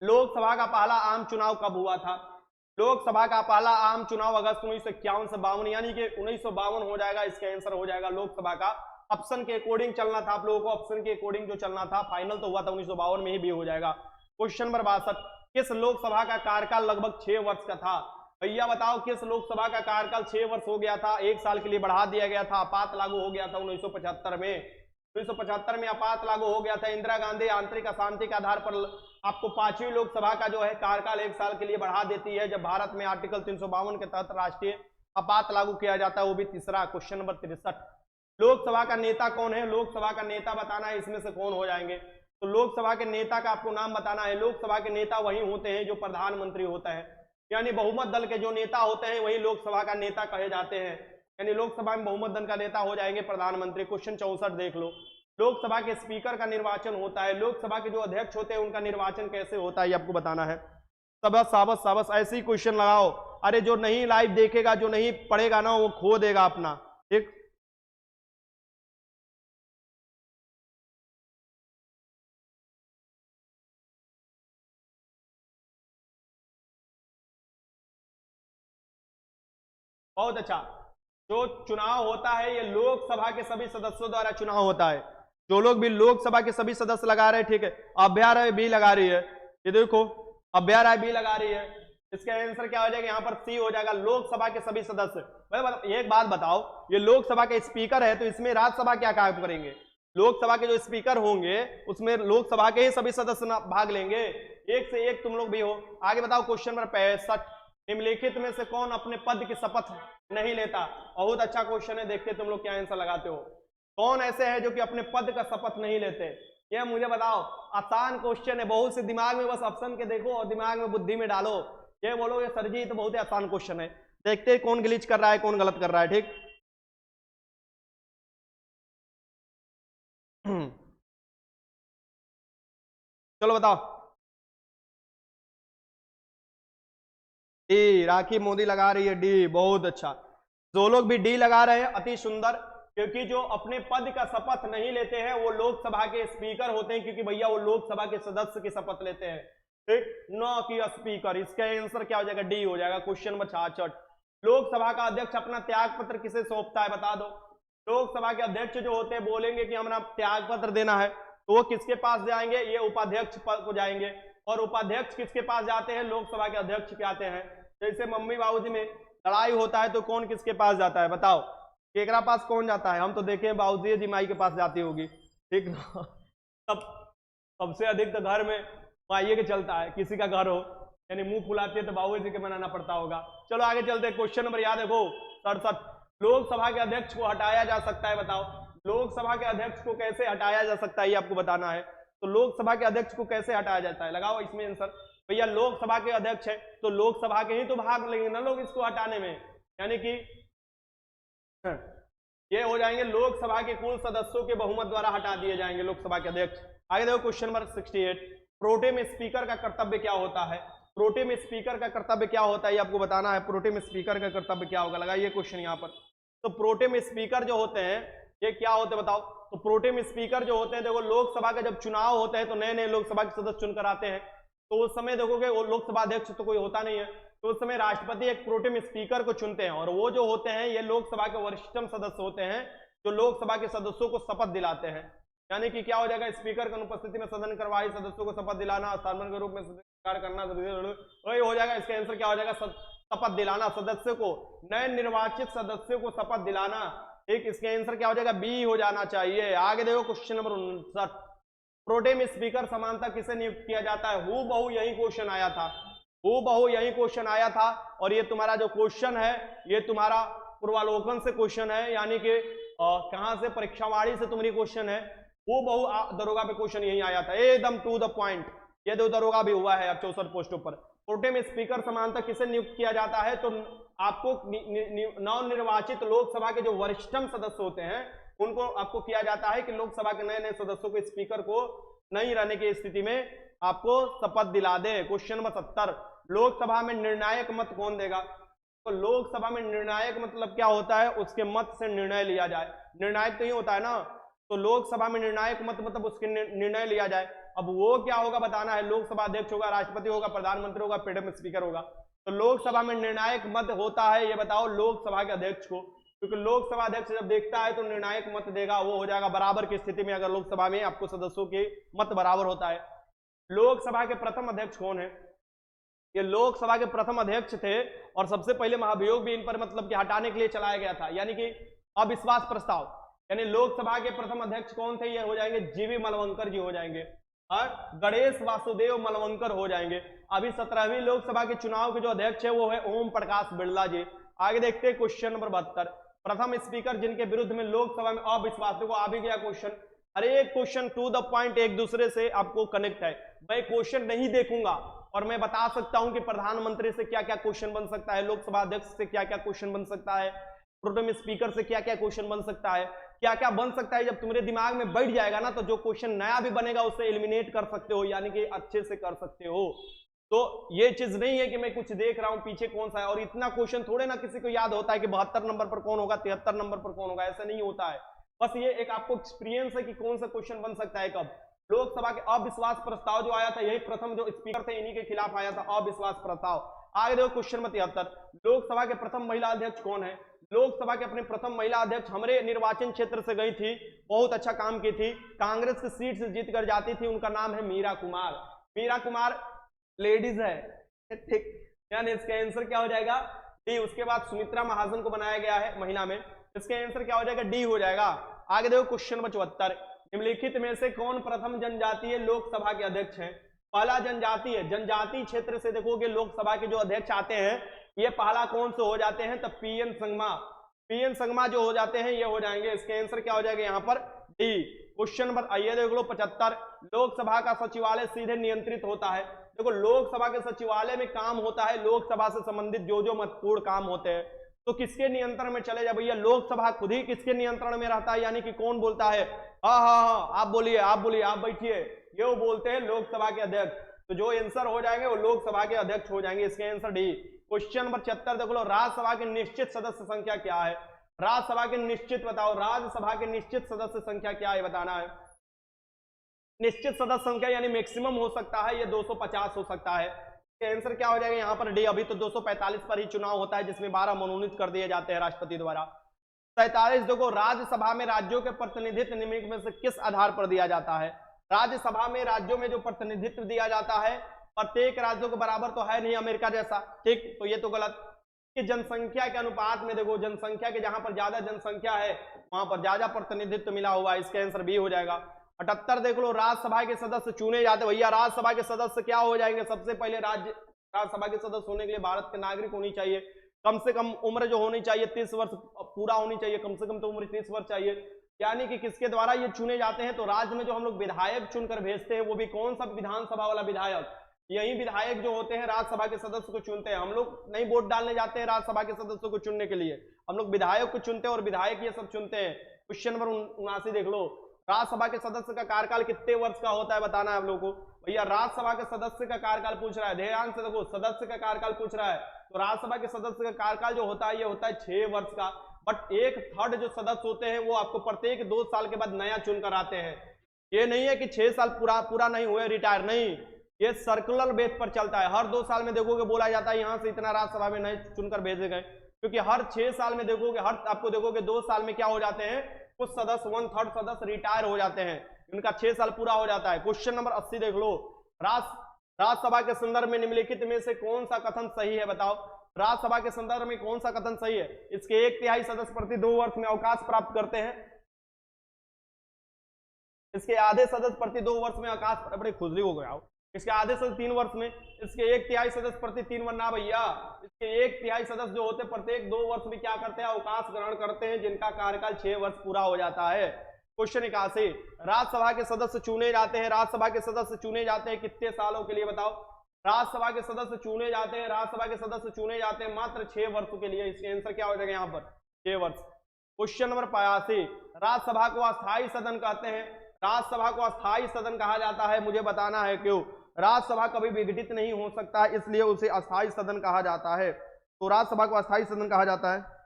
लोकसभा का पहला आम चुनाव कब हुआ था? लोकसभा का पहला आम चुनाव अगस्त 1951 से 52, यानी कि 1952 हो जाएगा। इसका आंसर हो जाएगा लोकसभा का। ऑप्शन के अकॉर्डिंग चलना था आप लोगों को, ऑप्शन के अकॉर्डिंग जो चलना था, फाइनल तो हुआ था 1952 में ही भी हो जाएगा। क्वेश्चन नंबर 62, किस लोकसभा का कार्यकाल लगभग 6 वर्ष का था? भैया बताओ किस लोकसभा का कार्यकाल 6 वर्ष हो गया था, 1 साल के लिए बढ़ा दिया गया था, आपात लागू हो गया था 1975 में। 1975 में आपात लागू हो गया था। इंदिरा गांधी आंतरिक अशांति के आधार पर आपको 5वीं लोकसभा का जो है कार्यकाल 1 साल के लिए बढ़ा देती है, जब भारत में आर्टिकल 352 के तहत राष्ट्रीय आपात लागू किया जाता है, वो भी तीसरा। क्वेश्चन नंबर 63, लोकसभा का नेता कौन है? लोकसभा का नेता बताना है, इसमें से कौन हो जाएंगे? तो लोकसभा के नेता का आपको नाम बताना है। लोकसभा के नेता वही होते हैं जो प्रधानमंत्री होता है, यानी बहुमत दल के जो नेता होते हैं वही लोकसभा का नेता कहे जाते हैं, यानी लोकसभा में बहुमत दल का नेता हो जाएंगे प्रधानमंत्री। क्वेश्चन 64 देख लो, लोकसभा के स्पीकर का निर्वाचन होता है, लोकसभा के जो अध्यक्ष होते हैं उनका निर्वाचन कैसे होता है ये आपको बताना है। सबस साबस साबस ऐसे ही क्वेश्चन लगाओ। अरे जो नहीं लाइव देखेगा, जो नहीं पढ़ेगा ना, वो खो देगा अपना। ठीक, बहुत अच्छा। जो चुनाव होता है ये लोकसभा के सभी सदस्यों द्वारा चुनाव होता है। जो लोग भी लोकसभा के सभी सदस्य लगा रहे हैं, ठीक है, अभ्या राय बी लगा रही है, ये देखो अभ्या राय बी लगा रही है। इसका आंसर क्या हो जाएगा यहाँ पर? सी हो जाएगा, लोकसभा के सभी सदस्य। एक बात बताओ, ये लोकसभा के स्पीकर है तो इसमें राज्यसभा क्या काम करेंगे? लोकसभा के जो स्पीकर होंगे उसमें लोकसभा के ही सभी सदस्य भाग लेंगे, एक से एक तुम लोग भी हो। आगे बताओ क्वेश्चन नंबर 65, निम्नलिखित में से कौन अपने पद की शपथ नहीं लेता? बहुत अच्छा क्वेश्चन है, देखते तुम लोग क्या आंसर लगाते हो। कौन ऐसे है जो कि अपने पद का शपथ नहीं लेते? ये मुझे बताओ। आसान क्वेश्चन है, बहुत से दिमाग में बस ऑप्शन के देखो और दिमाग में बुद्धि में डालो। ये बोलोगे सर जी तो बहुत ही आसान क्वेश्चन है, देखते हैं कौन ग्लिच कर रहा है कौन गलत कर रहा है। ठीक चलो बताओ। डी, राखी मोदी लगा रही है डी, बहुत अच्छा। जो लोग भी डी लगा रहे हैं अति सुंदर, क्योंकि जो अपने पद का शपथ नहीं लेते हैं वो लोकसभा के स्पीकर होते हैं, क्योंकि भैया वो लोकसभा के सदस्य की शपथ लेते हैं, ठीक, न कि स्पीकर। इसका आंसर क्या हो जाएगा? डी हो जाएगा। क्वेश्चन नंबर 66, लोकसभा का अध्यक्ष अपना त्याग पत्र किसे सौंपता है? बता दो। लोकसभा के अध्यक्ष जो होते हैं बोलेंगे कि हमें त्याग पत्र देना है, तो वो किसके पास जाएंगे? ये उपाध्यक्ष को जाएंगे। और उपाध्यक्ष किसके पास जाते हैं? लोकसभा के अध्यक्ष पे आते हैं। जैसे मम्मी बाबूजी में लड़ाई होता है तो कौन किसके पास जाता है? बताओ, केकरा पास कौन जाता है? हम तो देखे बाबूजी जी माई के पास जाती होगी, ठीक ना। तब सबसे अधिक तो घर में माइये के चलता है, किसी का घर हो यानी मुंह फुलाती है तो बाबूजी के मनाना पड़ता होगा। चलो आगे चलते हैं। क्वेश्चन नंबर याद है वो 67, लोकसभा के अध्यक्ष को हटाया जा सकता है? बताओ, लोकसभा के अध्यक्ष को कैसे हटाया जा सकता है ये आपको बताना है। तो लोकसभा के अध्यक्ष को कैसे हटाया जाता है? लगाओ इसमें आंसर। भैया लोकसभा के अध्यक्ष है तो लोकसभा के ही तो भाग लेंगे ना लोग इसको हटाने में, यानी कि ये हो जाएंगे लोकसभा के कुल सदस्यों के बहुमत द्वारा हटा दिए जाएंगे लोकसभा के अध्यक्ष। आगे देखो क्वेश्चन नंबर 68, प्रोटेम स्पीकर का कर्तव्य क्या होता है? प्रोटेम स्पीकर का कर्तव्य क्या होता है ये आपको बताना है। प्रोटेम स्पीकर का कर्तव्य क्या होगा? लगाइए क्वेश्चन यहाँ पर। तो प्रोटेम स्पीकर जो होते हैं ये क्या होते हैं बताओ। तो प्रोटेम स्पीकर जो होते हैं, देखो लोकसभा का जब चुनाव होता है तो नए नए लोकसभा के सदस्य चुनकर आते हैं, तो उस समय देखोगे वो लोकसभा अध्यक्ष तो कोई होता नहीं है, तो उस समय राष्ट्रपति एक प्रोटेम स्पीकर को चुनते हैं, और वो जो होते हैं ये लोकसभा के वरिष्ठतम सदस्य होते हैं जो लोकसभा के सदस्यों को शपथ दिलाते हैं। यानी कि क्या हो जाएगा? स्पीकर की अनुपस्थिति में सदन कार्यवाही सदस्यों को शपथ दिलाना, स्थानांतरण के रूप में कार्य करना, वही हो जाएगा। इसका आंसर क्या हो जाएगा? शपथ दिलाना, सदस्य को, नए निर्वाचित सदस्यों को शपथ दिलाना, ठीक। इसका आंसर क्या हो जाएगा? बी हो जाना चाहिए। आगे देखो क्वेश्चन नंबर 59, प्रोटेम स्पीकर समानता किसे नियुक्त किया जाता है? हूबहू यही क्वेश्चन आया था, हूबहू यही क्वेश्चन आया था। और ये तुम्हारा जो क्वेश्चन है ये तुम्हारा पूर्वालोकन से क्वेश्चन है, यानी कि कहां से? परीक्षावाड़ी से तुम्हारी क्वेश्चन है। हूबहू दरोगा पे क्वेश्चन यही आया था, एकदम टू द पॉइंट। ये दो दरोगा भी हुआ है अब 64 पोस्टों पर। प्रोटेम स्पीकर समानता किसे नियुक्त किया जाता है? तो आपको नवनिर्वाचित लोकसभा के जो वरिष्ठतम सदस्य होते हैं उनको आपको किया जाता है कि लोकसभा के नए नए सदस्यों को, स्पीकर को नहीं रहने की स्थिति में आपको शपथ दिला दे। क्वेश्चन नंबर 70, लोकसभा में निर्णायक मत कौन देगा? तो लोकसभा में निर्णायक मतलब क्या होता है? उसके मत से निर्णय लिया जाए। निर्णायक तो ही होता है ना, तो लोकसभा में निर्णायक मत मतलब उसके निर्णय लिया जाए। अब वो क्या होगा बताना है। लोकसभा अध्यक्ष होगा, राष्ट्रपति होगा, प्रधानमंत्री होगा, प्रोटेम स्पीकर होगा। तो लोकसभा में निर्णायक मत होता है, ये बताओ, लोकसभा के अध्यक्ष को, क्योंकि लोकसभा अध्यक्ष जब देखता है तो निर्णायक मत देगा। वो हो जाएगा बराबर की स्थिति में, अगर लोकसभा में आपको सदस्यों के मत बराबर होता है। लोकसभा के प्रथम अध्यक्ष कौन है? ये लोकसभा के प्रथम अध्यक्ष थे, और सबसे पहले महाभियोग भी इन पर मतलब कि हटाने के लिए चलाया गया था, यानी कि अविश्वास प्रस्ताव। यानी लोकसभा के प्रथम अध्यक्ष कौन थे? ये हो जाएंगे जीवी मलवंकर जी हो जाएंगे, और गणेश वासुदेव मलवंकर हो जाएंगे। अभी 17वीं लोकसभा के चुनाव के जो अध्यक्ष है वो है ओम प्रकाश बिरला जी। आगे देखते हैं क्वेश्चन नंबर 72, प्रथम स्पीकर जिनके विरुद्ध में लोकसभा में अविश्वास। देखो आ भी गया क्वेश्चन, अरे क्वेश्चन टू द पॉइंट, एक दूसरे से आपको कनेक्ट है। मैं क्वेश्चन नहीं देखूंगा और मैं बता सकता हूं कि प्रधानमंत्री से क्या क्या क्वेश्चन बन सकता है, लोकसभा अध्यक्ष से क्या क्या क्वेश्चन बन सकता है, प्रोटेम स्पीकर से क्या क्या क्वेश्चन बन सकता है, क्या क्या बन सकता है। जब तुम्हारे दिमाग में बैठ जाएगा ना तो जो क्वेश्चन नया भी बनेगा उससे एलिमिनेट कर सकते हो, यानी कि अच्छे से कर सकते हो। तो ये चीज नहीं है कि मैं कुछ देख रहा हूं पीछे कौन सा है, और इतना क्वेश्चन थोड़े ना किसी को याद होता है कि 72 नंबर पर कौन होगा, 73 नंबर पर कौन होगा, ऐसा नहीं होता है। बस ये एक आपको एक्सपीरियंस है कि कौन सा क्वेश्चन बन सकता है कब। लोकसभा के अविश्वास प्रस्ताव जो आया था, यही प्रथम जो स्पीकर थे इन्हीं के खिलाफ आया था अविश्वास प्रस्ताव। आगे देखो क्वेश्चन नंबर 73, लोकसभा के प्रथम महिला अध्यक्ष कौन है? लोकसभा के अपने प्रथम महिला अध्यक्ष हमारे निर्वाचन क्षेत्र से गई थी, बहुत अच्छा काम की थी, कांग्रेस की सीट से जीत कर जाती थी, उनका नाम है मीरा कुमार। मीरा कुमार लेडीज है, ठीक, यानी इसका आंसर क्या हो जाएगा? डी। उसके बाद सुमित्रा महाजन को बनाया गया है महिला में, इसका आंसर क्या हो जाएगा? डी हो जाएगा। आगे देखो क्वेश्चन नंबर 74, निम्नलिखित में से कौन प्रथम जनजातीय लोकसभा के अध्यक्ष हैं? पहला जनजातीय, जनजातीय क्षेत्र से देखोगे लोकसभा के जो अध्यक्ष आते हैं ये पहला कौन से हो जाते हैं? तब पीएन संगमा, पीएन संगमा जो हो जाते हैं ये हो जाएंगे। इसके आंसर क्या हो जाएगा यहाँ पर? डी। क्वेश्चन नंबर आइए देख लो 75, लोकसभा का सचिवालय सीधे नियंत्रित होता है। देखो लोकसभा के सचिवालय में काम होता है लोकसभा से संबंधित जो जो महत्वपूर्ण काम होते हैं, तो किसके नियंत्रण में चले जाए भैया? लोकसभा खुद ही किसके नियंत्रण में रहता है, यानी कि कौन बोलता है? हाँ हाँ हाँ, आप बोलिए, आप बोलिए, आप बैठिए, ये वो बोलते हैं लोकसभा के अध्यक्ष। तो जो आंसर हो जाएंगे वो लोकसभा के अध्यक्ष हो जाएंगे। इसके आंसर डी। क्वेश्चन नंबर 76 देख लो, राज्यसभा की निश्चित सदस्य संख्या क्या है? राज्यसभा की निश्चित बताओ, राज्यसभा की निश्चित सदस्य संख्या क्या है बताना है। निश्चित सदस्य संख्या यानी मैक्सिमम हो सकता है, ये 250 हो सकता है। आंसर क्या हो जाएगा यहाँ पर डी। अभी तो 245 पर ही चुनाव होता है जिसमें 12 मनोनीत कर दिए जाते हैं राष्ट्रपति द्वारा। 47 देखो, राज्यसभा में राज्यों के प्रतिनिधित्व निम्नलिखित में से किस आधार पर दिया जाता है? राज्यसभा में राज्यों में जो प्रतिनिधित्व दिया जाता है, प्रत्येक राज्यों के बराबर तो है नहीं अमेरिका जैसा, ठीक, तो ये तो गलत। कि जनसंख्या के अनुपात में देखो, जनसंख्या के जहां पर ज्यादा जनसंख्या है वहां पर ज्यादा प्रतिनिधित्व मिला हुआ है। इसका आंसर बी हो जाएगा। 78 देख लो, राज्यसभा के सदस्य चुने जाते, भैया राज्यसभा के सदस्य क्या हो जाएंगे? सबसे पहले राज्यसभा के सदस्य होने के लिए भारत के नागरिक होनी चाहिए, कम से कम उम्र जो होनी चाहिए 30 वर्ष पूरा होनी चाहिए, कम से कम तो उम्र 30 वर्ष चाहिए। यानी कि किसके द्वारा ये चुने जाते हैं? तो राज्य में जो हम लोग विधायक चुनकर भेजते हैं वो भी कौन सा? विधानसभा वाला विधायक। यही विधायक जो होते हैं राज्यसभा के सदस्य को चुनते हैं। हम लोग नहीं वोट डालने जाते हैं राज्यसभा के सदस्यों को चुनने के लिए, हम लोग विधायक को चुनते हैं और विधायक ये सब चुनते हैं। क्वेश्चन नंबर 79 देख लो, राज्यसभा के सदस्य का कार्यकाल कितने वर्ष का होता है बताना है आप लोगों को। भैया राज्यसभा के सदस्य का कार्यकाल पूछ रहा है, ध्यान से देखो, सदस्य का कार्यकाल पूछ रहा है। तो राज्यसभा के सदस्य का कार्यकाल जो होता है ये होता है 6 वर्ष का। बट 1/3 जो सदस्य होते हैं वो आपको प्रत्येक 2 साल के बाद नया चुनकर आते हैं। ये नहीं है कि 6 साल पूरा नहीं हुए रिटायर, नहीं, ये सर्कुलर बेस पर चलता है। हर 2 साल में देखोगे बोला जाता है यहाँ से इतना राज्यसभा में नए चुनकर भेजे गए, क्योंकि हर 6 साल में देखोगे, हर आपको देखोगे 2 साल में क्या हो जाते हैं, कुछ सदस्य 1/3 सदस्य रिटायर हो जाते हैं, इनका 6 साल पूरा हो जाता है। क्वेश्चन नंबर 80 देख लो, राज्यसभा के संदर्भ में निम्नलिखित में से कौन सा कथन सही है बताओ। राज्यसभा के संदर्भ में कौन सा कथन सही है? इसके 1/3 सदस्य प्रति 2 वर्ष में अवकाश प्राप्त करते हैं, इसके आधे सदस्य प्रति 2 वर्ष में अवकाश, बड़े खुजली हो गया, इसके आधे सदस्य 3 वर्ष में, इसके 1/3 सदस्य प्रति 3 वर्ष ना भैया, इसके 1/3 सदस्य जो होते प्रत्येक 2 वर्ष में क्या करते हैं? अवकाश ग्रहण करते हैं, जिनका कार्यकाल 6 वर्ष पूरा हो जाता है। क्वेश्चन 81, राज्यसभा के सदस्य चुने जाते हैं, राज्यसभा के सदस्य चुने जाते हैं कितने सालों के लिए बताओ। राज्यसभा के सदस्य चुने जाते हैं, राज्यसभा के सदस्य चुने जाते हैं मात्र 6 वर्षों के लिए। इसका आंसर क्या हो जाएगा यहाँ पर? 6 वर्ष। क्वेश्चन नंबर 85, राज्यसभा को अस्थायी सदन कहते हैं, राज्यसभा को अस्थायी सदन कहा जाता है, मुझे बताना है क्यों। राज्यसभा कभी विघटित नहीं हो सकता, इसलिए उसे अस्थायी सदन कहा जाता है। तो राज्यसभा को अस्थायी सदन कहा जाता है।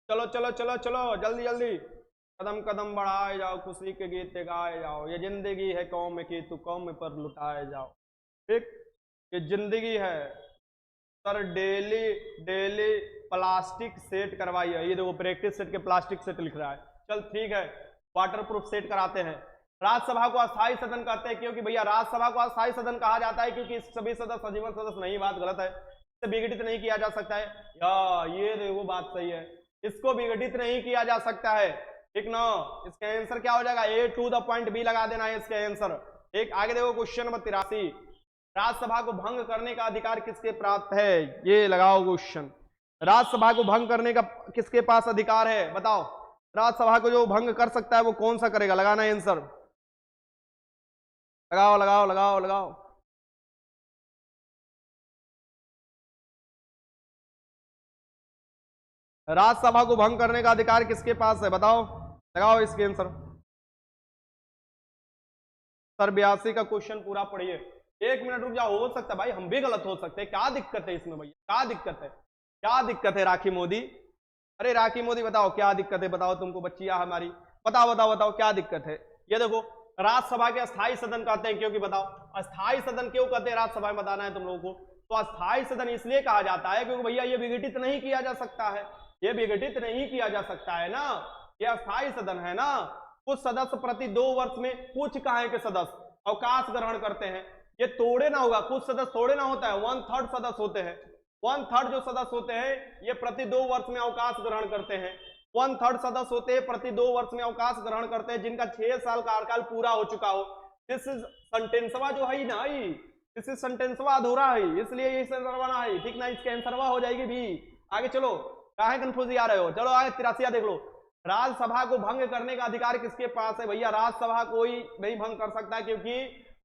चलो चलो चलो चलो जल्दी जल्दी, कदम कदम बढ़ाए जाओ, खुशी के गीत गाए जाओ, ये जिंदगी है कौम की, तू कौम पर लुटाए जाओ। ठीक, ये जिंदगी है sir, daily daily plastic set करवाइए। ये देखो प्रैक्टिस सेट के प्लास्टिक सेट लिख रहा है, चल ठीक है, वाटर प्रूफ सेट कराते हैं। राज्यसभा को अस्थायी सदन कहते हैं क्योंकि भैया राज्यसभा को अस्थायी सदन कहा जाता है क्योंकि सभी सदस्य सजीवन सदस्य नहीं, बात गलत है, इसे विघटित नहीं किया जा सकता है। या ये देखो बात सही है, इसको विघटित नहीं किया जा सकता है, ठीक ना। इसका आंसर क्या हो जाएगा? ए टू द पॉइंट बी लगा देना है इसका आंसर। ठीक, आगे देखो क्वेश्चन नंबर 83, राज्यसभा को भंग करने का अधिकार किसके प्राप्त है? ये लगाओ क्वेश्चन, राज्यसभा को भंग करने का किसके पास अधिकार है बताओ। राज्यसभा को जो भंग कर सकता है वो कौन सा करेगा? लगाना है आंसर, लगाओ लगाओ लगाओ लगाओ। राज्यसभा को भंग करने का अधिकार किसके पास है बताओ, लगाओ इसके आंसर। सर 82 का क्वेश्चन पूरा पढ़िए। 1 मिनट रुक जाओ, हो सकता है भाई हम भी गलत हो सकते हैं, क्या दिक्कत है इसमें भैया, क्या दिक्कत है, क्या दिक्कत है राखी मोदी? अरे राखी मोदी बताओ क्या दिक्कत है, बताओ, तुमको बच्चिया हमारी, बताओ बताओ बताओ क्या दिक्कत है। ये देखो राज्यसभा के अस्थायी सदन कहते हैं क्योंकि बताओ अस्थायी सदन क्यों कहते हैं राज्यसभा में, बताना है तुम लोगों को। तो अस्थायी सदन इसलिए कहा जाता है क्योंकि भैया ये विघटित नहीं किया जा सकता है, ये विघटित नहीं किया जा सकता है ना, ये अस्थायी सदन है ना। कुछ सदस्य प्रति 2 वर्ष में कुछ कहे के सदस्य अवकाश ग्रहण करते हैं, ये तोड़े ना होगा, कुछ सदस्य थोड़े ना होता है, 1/3 सदस्य होते हैं, 1/3 जो सदस्य होते हैं ये प्रति 2 वर्ष में अवकाश ग्रहण करते हैं, 1/3 सदस्य होते हैं प्रति 2 वर्ष में अवकाश ग्रहण करते हैं जिनका 6 साल कार्यकाल पूरा हो चुका हो। दिस इज सेंटेंसवा जो है ना, दिस इज सेंटेंसवा अधूरा है, इसलिए ये करवाना है, ठीक ना। इसके आंसरवा हो जाएगी भी। आगे चलो, काहे कंफ्यूज आ रहे हो, चलो आगे 83 देख लो, राज्यसभा को भंग करने का अधिकार किसके पास है? भैया राज्यसभा कोई नहीं भंग कर सकता क्योंकि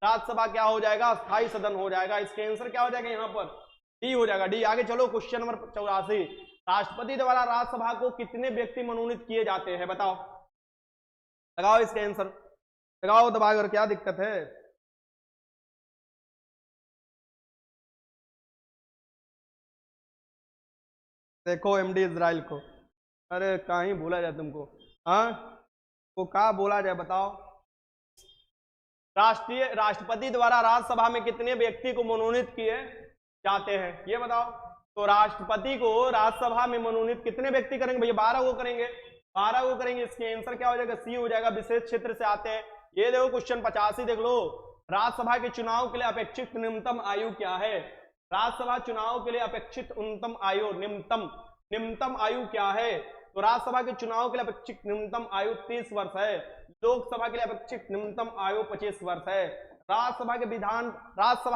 राज्यसभा क्या हो जाएगा? अस्थायी सदन हो जाएगा। इसके आंसर क्या हो जाएगा यहाँ पर? डी हो जाएगा, डी। आगे चलो क्वेश्चन नंबर 84, राष्ट्रपति द्वारा राज्यसभा को कितने व्यक्ति मनोनीत किए जाते हैं, बताओ, लगाओ इसका आंसर, लगाओ दबाकर, क्या दिक्कत है। देखो एमडी इजराइल को, अरे कहीं बोला जाए तुमको, हाँ वो कहा बोला जाए, बताओ। राष्ट्रपति द्वारा राज्यसभा में कितने व्यक्ति को मनोनीत किए जाते हैं, ये बताओ। तो राष्ट्रपति को राज्यसभा में मनोनीत कितने व्यक्ति करेंगे भैया, 12 को करेंगे, 12 को करेंगे। इसके आंसर क्या हो जाएगा, सी हो जाएगा। विशेष क्षेत्र से आते हैं, ये देखो क्वेश्चन 85 देख लो। राज्यसभा के चुनाव के लिए अपेक्षित न्यूनतम आयु क्या है, राज्यसभा चुनाव के लिए अपेक्षित न्यूनतम आयु, न्यूनतम आयु क्या है। तो राज्यसभा के चुनाव के लिए अपेक्षित न्यूनतम आयु 30 वर्ष है, लोकसभा के लिए अपेक्षित न्यूनतम आयु 25 वर्ष है। राज्यसभा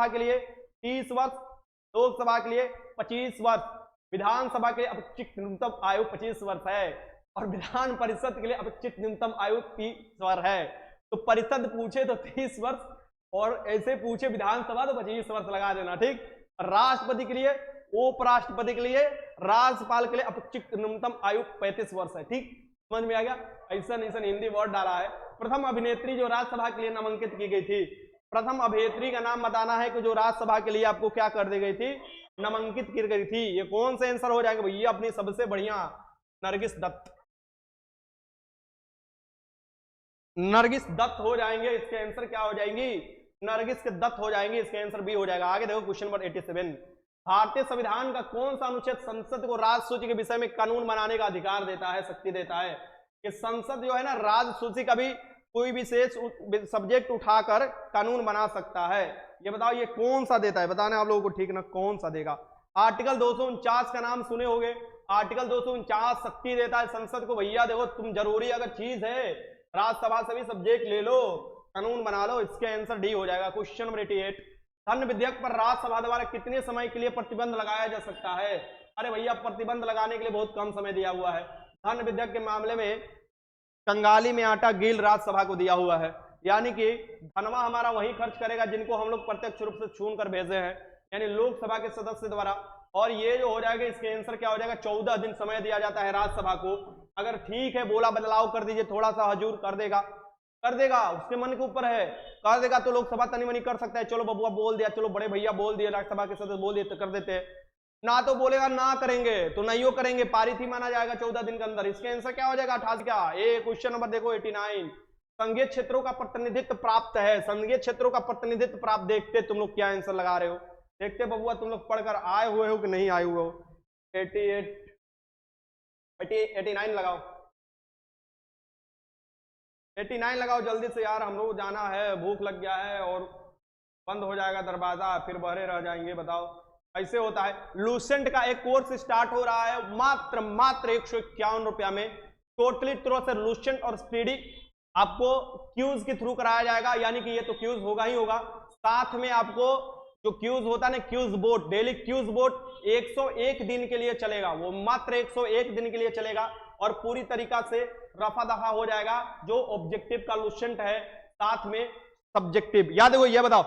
के लिए 30 वर्ष, लोकसभा के लिए 25 वर्ष, विधानसभा के लिए अपेक्षित न्यूनतम आयु 25 वर्ष है, और विधान परिषद के लिए अपेक्षित न्यूनतम आयु 30 वर्ष है। तो परिषद पूछे तो 30 वर्ष, और ऐसे पूछे विधानसभा तो 25 वर्ष लगा देना, ठीक। राष्ट्रपति के लिए, उपराष्ट्रपति के लिए, राज्यपाल के लिए अपेक्षित न्यूनतम आयु 35 वर्ष है, ठीक। समझ में आ गया। ऐसा हिंदी वर्ड डाला है। प्रथम अभिनेत्री जो राज्यसभा के लिए नामांकित की गई थी, प्रथम अभिनेत्री का नाम बताना है कि जो राज्यसभा के लिए आपको क्या कर दी गई थी, नामांकित की गई थी। ये कौन से आंसर हो जाएंगे भैया, अपनी सबसे बढ़िया नरगिस दत्त, नरगिस दत्त हो जाएंगे। इसके आंसर क्या हो जाएंगी, नरगिस के दत्त हो जाएंगे। इसका आंसर बी हो जाएगा। आगे देखो क्वेश्चन नंबर 87, भारतीय संविधान का कौन सा अनुच्छेद संसद को राज्य सूची के विषय में कानून बनाने का अधिकार देता है, शक्ति देता है। कि संसद जो है ना, राज्य सूची का भी कोई विशेष सब्जेक्ट उठाकर कानून बना सकता है। ये बताओ ये कौन सा देता है, बताने आप लोगों को, ठीक ना, कौन सा देगा। आर्टिकल 249 का नाम सुने होंगे। आर्टिकल 249 शक्ति देता है संसद को। भैया देखो, तुम जरूरी अगर चीज है, राज्यसभा से भी सब्जेक्ट ले लो, कानून बना लो। इसके आंसर डी हो जाएगा। क्वेश्चन नंबर 88, धन विधेयक पर राज्यसभा द्वारा कितने समय के लिए प्रतिबंध लगाया जा सकता है। अरे भैया, प्रतिबंध लगाने के लिए बहुत कम समय दिया हुआ है। धन विधेयक के मामले में कंगाली में आटा गील राज्यसभा को दिया हुआ है, यानी कि धनवा हमारा वही खर्च करेगा जिनको हम लोग प्रत्यक्ष रूप से चुन कर भेजे हैं, यानी लोकसभा के सदस्य द्वारा। और ये जो हो जाएगा, इसके आंसर क्या हो जाएगा, 14 दिन समय दिया जाता है राज्यसभा को। अगर ठीक है बोला बदलाव कर दीजिए, थोड़ा सा हजूर कर देगा, उसके मन के ऊपर है, कर देगा तो लोकसभा तनी मनी कर सकता है। चलो बबुआ बोल दिया, चलो बड़े भैया बोल दिए, राज्यसभा के सदस्य बोल दिए तो कर देते हैं। ना तो बोलेगा ना करेंगे तो नहीं करेंगे, पारित ही माना जाएगा 14 दिन के अंदर। इसके आंसर क्या हो जाएगा, 88 का। ये क्वेश्चन नंबर देखो 89, संघीय क्षेत्रों का प्रतिनिधित्व प्राप्त है, संघीय क्षेत्रों का प्रतिनिधित्व प्राप्त। देखते तुम लोग क्या आंसर लगा रहे हो, देखते बबुआ तुम लोग पढ़कर आए हुए हो कि नहीं आए हुए हो। 89 लगाओ, 89 लगाओ जल्दी से यार, हम लोग जाना है, भूख लग गया है, और बंद हो जाएगा दरवाजा, फिर बहरे रह जाएंगे। बताओ ऐसे होता है। लूसेंट का एक कोर्स स्टार्ट हो रहा है मात्र 151 रुपया में, टोटली थ्रू से लूसेंट और स्पीडी आपको क्यूज के थ्रू कराया जाएगा, यानी कि ये तो क्यूज होगा ही होगा, साथ में आपको जो क्यूज होता है ना, quiz board, daily quiz board 101 दिन के लिए चलेगा, वो मात्र 101 दिन के लिए चलेगा, और पूरी तरीका से रफा दफा हो जाएगा जो ऑब्जेक्टिव का लूसेंट है, साथ में सब्जेक्टिव। याद है वो, ये बताओ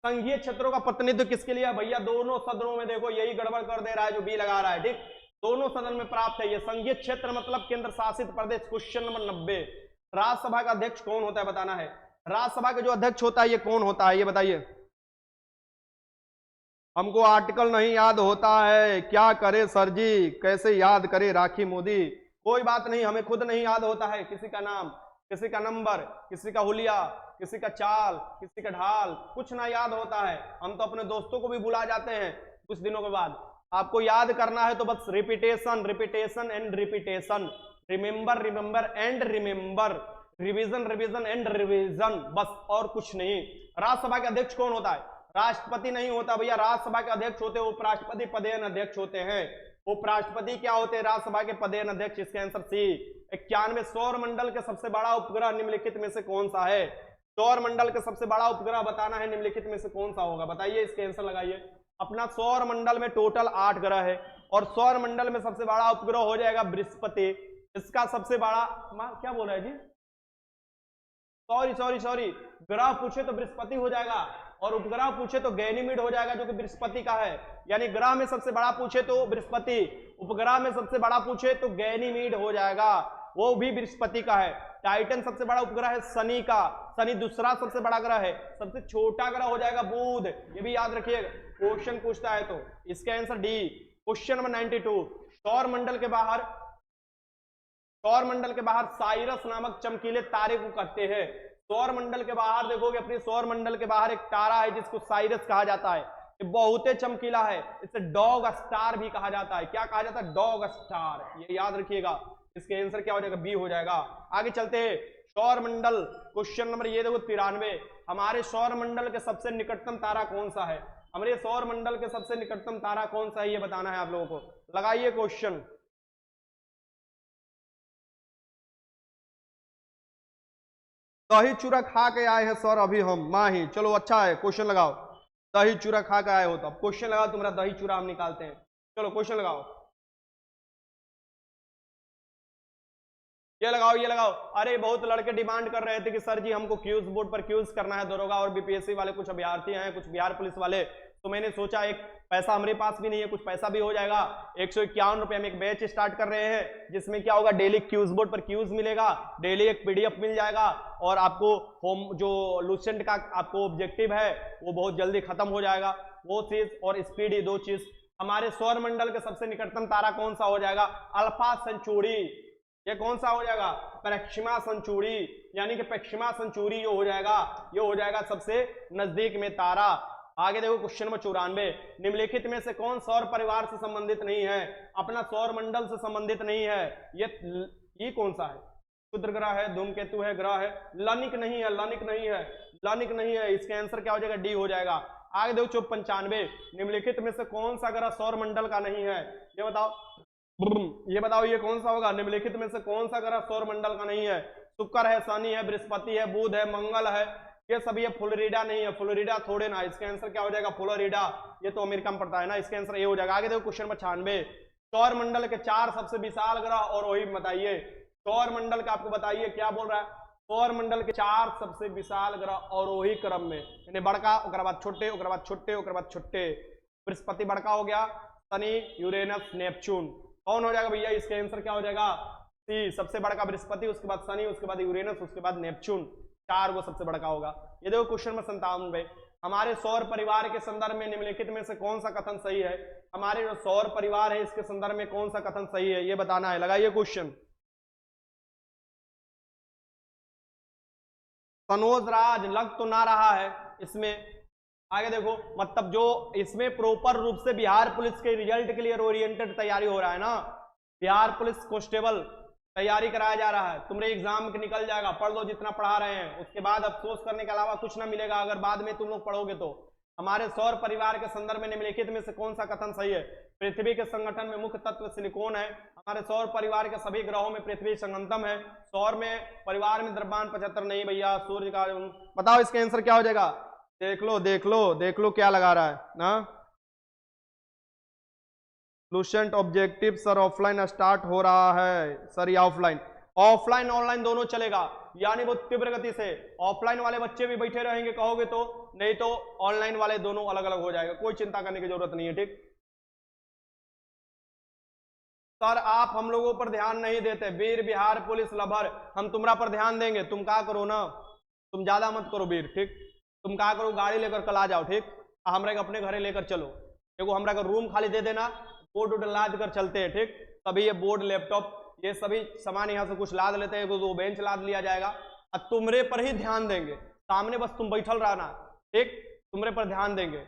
संघीय क्षेत्रों का प्रतिनिधित्व किसके लिए भैया, दोनों सदनों में। देखो यही गड़बड़ कर दे रहा है जो बी लगा रहा है, ठीक, दोनों सदन में प्राप्त है ये। संघीय क्षेत्र मतलब केंद्र शासित प्रदेश। क्वेश्चन नंबर 90, राज्यसभा का अध्यक्ष कौन होता है, बताना है। राज्यसभा का जो अध्यक्ष होता है ये कौन होता है, ये बताइए। हमको आर्टिकल नहीं याद होता है, क्या करे सर जी, कैसे याद करे राखी मोदी। कोई बात नहीं, हमें खुद नहीं याद होता है किसी का नाम, किसी का नंबर, किसी का हुलिया, किसी का चाल, किसी का ढाल, कुछ ना याद होता है। हम तो अपने दोस्तों को भी भुला जाते हैं कुछ दिनों के बाद। आपको याद करना है तो बस repetition, repetition and repetition, remember, remember and remember, revision, revision and revision, बस और कुछ नहीं। राज्यसभा के अध्यक्ष कौन होता है, राष्ट्रपति नहीं होता भैया, राज्यसभा के अध्यक्ष होते हैं उपराष्ट्रपति, पदेन अध्यक्ष होते हैं। उपराष्ट्रपति क्या होते हैं, राज्यसभा के पदेन अध्यक्ष। इसके आंसर सी। 91 सौर मंडल के सबसे बड़ा उपग्रह निम्नलिखित में से कौन सा है। सौर मंडल के सबसे बड़ा उपग्रह बताना है, निम्नलिखित में से कौन सा होगा, बताइए, इसके आंसर लगाइए। अपना सौर मंडल में टोटल 8 ग्रह है, और सौर मंडल में सबसे बड़ा उपग्रह हो जाएगा बृहस्पति। इसका सबसे बड़ा, क्या बोल रहा है जी, सॉरी ग्रह पूछे तो बृहस्पति हो जाएगा, और उपग्रह पूछे तो गैनीमीड हो जाएगा जो कि बृहस्पति का है, यानी ग्रह में सबसे बड़ा पूछे तो बृहस्पति, उपग्रह में सबसे बड़ा पूछे तो गैनीमीड हो जाएगा, वो भी बृहस्पति का है। टाइटन सबसे बड़ा उपग्रह है शनि का, शनि दूसरा सबसे बड़ा ग्रह है, सबसे छोटा ग्रह हो जाएगा बुध, ये भी याद रखिएगा, क्वेश्चन पूछता है तो इसका आंसर डी। क्वेश्चन नंबर 92, सौर मंडल के बाहर साइरस नामक चमकीले तारे को कहते हैं। सौर मंडल के बाहर देखोगे, अपने सौर मंडल के बाहर एक तारा है जिसको साइरस कहा जाता है, ये बहुत ही चमकीला है, इसे डॉग स्टार भी कहा जाता है। क्या कहा जाता है? डॉग स्टार, ये याद रखिएगा। इसके आंसर क्या हो जाएगा? बी हो जाएगा। आगे चलते हैं, सौर मंडल, क्वेश्चन नंबर ये देखो 93, हमारे सौर मंडल के सबसे निकटतम तारा कौन सा है? हमारे सौर मंडल के सबसे निकटतम तारा कौन सा है ये बताना है आप लोगों को। लगाइए क्वेश्चन। दही चूरा खा के आए हैं सर अभी हम माही, चलो अच्छा है, क्वेश्चन लगाओ। दही चूरा खा के आए हो तो अब क्वेश्चन लगाओ, तुम्हारा दही चूरा हम निकालते हैं, चलो क्वेश्चन लगाओ। ये लगाओ, ये लगाओ। अरे बहुत लड़के डिमांड कर रहे थे कि सर जी हमको क्यूज बोर्ड पर क्यूज करना है, दरोगा और बीपीएससी वाले कुछ अभ्यर्थी हैं, कुछ बिहार पुलिस वाले, तो मैंने सोचा एक पैसा हमारे पास भी नहीं है, कुछ पैसा भी हो जाएगा। 151 रुपए में एक बैच स्टार्ट कर रहे हैं जिसमें क्या होगा, डेली क्यूज बोर्ड पर क्यूज मिलेगा, डेली एक पीडीएफ मिल जाएगा, और आपको होम जो लूसेंट का आपको ऑब्जेक्टिव है वो बहुत जल्दी खत्म हो जाएगा, वो चीज और स्पीड, ये दो चीज। हमारे सौर मंडल के सबसे निकटतम तारा कौन सा हो जाएगा? अल्फा सेंचुरी, ये कौन सा हो जाएगा? प्रैक्सिमा सेंचुरी, यानी कि प्रैक्सिमा सेंचुरी जो हो जाएगा, ये हो जाएगा सबसे नजदीक में तारा। आगे देखो क्वेश्चन नंबर 94, निम्नलिखित में से कौन सौर परिवार से संबंधित नहीं है? अपना सौर मंडल से संबंधित नहीं है, ये कौन सा है? क्षुद्र ग्रह है, धूमकेतु है, ग्रह है, लनिक नहीं है, लनिक नहीं है, लनिक नहीं है, इसका आंसर क्या हो जाएगा? डी हो जाएगा। आगे देखो 95, निम्नलिखित में से कौन सा ग्रह सौर मंडल का नहीं है? ये बताओ, ये बताओ ये कौन सा होगा? निम्नलिखित में से कौन सा ग्रह सौर मंडल का नहीं है? शुक्र है, शनि है, बृहस्पति है, बुध है, मंगल है, ये सभी है। फ्लोरिडा नहीं है, फ्लोरिडा थोड़े ना, इसका आंसर क्या हो जाएगा? फ्लोरिडा, ये तो अमेरिका में पड़ता है ना, इसका आंसर ये हो जाएगा। आगे देखो क्वेश्चन नंबर 96, सौर मंडल के 4 सबसे विशाल ग्रह और वही बताइए। सौर मंडल का आपको बताइए क्या बोल रहा है? सौर मंडल के 4 सबसे विशाल ग्रह और वही क्रम में, यानी बड़का, उसके बाद छोटे, उसके बाद छोटे, उसके बाद छोटे। बृहस्पति बड़का हो गया, शनि, यूरेनस, नेपच्यून, कौन हो जाएगा भैया? इसका आंसर क्या हो जाएगा? सी, सबसे बड़ा बृहस्पति, उसके बाद शनि, उसके बाद यूरेनस, उसके बाद नेपच्यून, 4 वो सबसे बड़ा होगा। ये देखो क्वेश्चन में 97, हमारे सौर परिवार के संदर्भ में निम्नलिखित में से कौन सा कथन सही है? हमारे जो सौर परिवार है इसके संदर्भ में कौन सा कथन सही है ये बताना है। लगाइए क्वेश्चन। सनोज राज लग तो ना रहा है इसमें। आगे देखो, मतलब जो इसमें प्रॉपर रूप से बिहार पुलिस के रिजल्ट के लिए ओरिएंटेड तैयारी हो रहा है ना, बिहार पुलिस कांस्टेबल तैयारी कराया जा रहा है, तुम्हारे एग्जाम के निकल जाएगा, पढ़ लो जितना पढ़ा रहे हैं, उसके बाद अफसोस करने के अलावा कुछ ना मिलेगा अगर बाद में तुम लोग पढ़ोगे तो। हमारे सौर परिवार के संदर्भ में निम्नलिखित में से कौन सा कथन सही है? पृथ्वी के संगठन में मुख्य तत्व सिलिकॉन है, हमारे सौर परिवार के सभी ग्रहों में पृथ्वी संगतम है, सौर में परिवार में द्रव्यमान 75 नहीं भैया, सूर्य का। बताओ इसका आंसर क्या हो जाएगा? देख लो देख लो देख लो क्या लगा रहा है ना। Lucent objective sir offline start हो रहा है सर, या ऑफलाइन? ऑफलाइन ऑनलाइन दोनों चलेगा, यानी बहुत तीव्र गति से ऑफलाइन वाले बच्चे भी बैठे रहेंगे कहोगे तो, नहीं तो ऑनलाइन वाले दोनों अलग अलग हो जाएगा, कोई चिंता करने की जरूरत नहीं है। ठीक सर, आप हम लोगों पर ध्यान नहीं देते, वीर बिहार पुलिस लभर, हम तुम्हारा पर ध्यान देंगे, तुम क्या करो ना, तुम ज्यादा मत करो वीर, ठीक? तुम क्या करो, गाड़ी लेकर कल आ जाओ, ठीक? हमरा को अपने घरे लेकर चलो, देखो हमरा को रूम खाली दे देना, बोर्ड वोर्ड लाद कर चलते हैं, ठीक? तभी ये बोर्ड लैपटॉप ये सभी सामान यहाँ से कुछ लाद लेते हैं, तो बेंच लाद लिया जाएगा, और तुमरे पर ही ध्यान देंगे, सामने बस तुम बैठल रहना, ठीक? तुमरे पर ध्यान देंगे,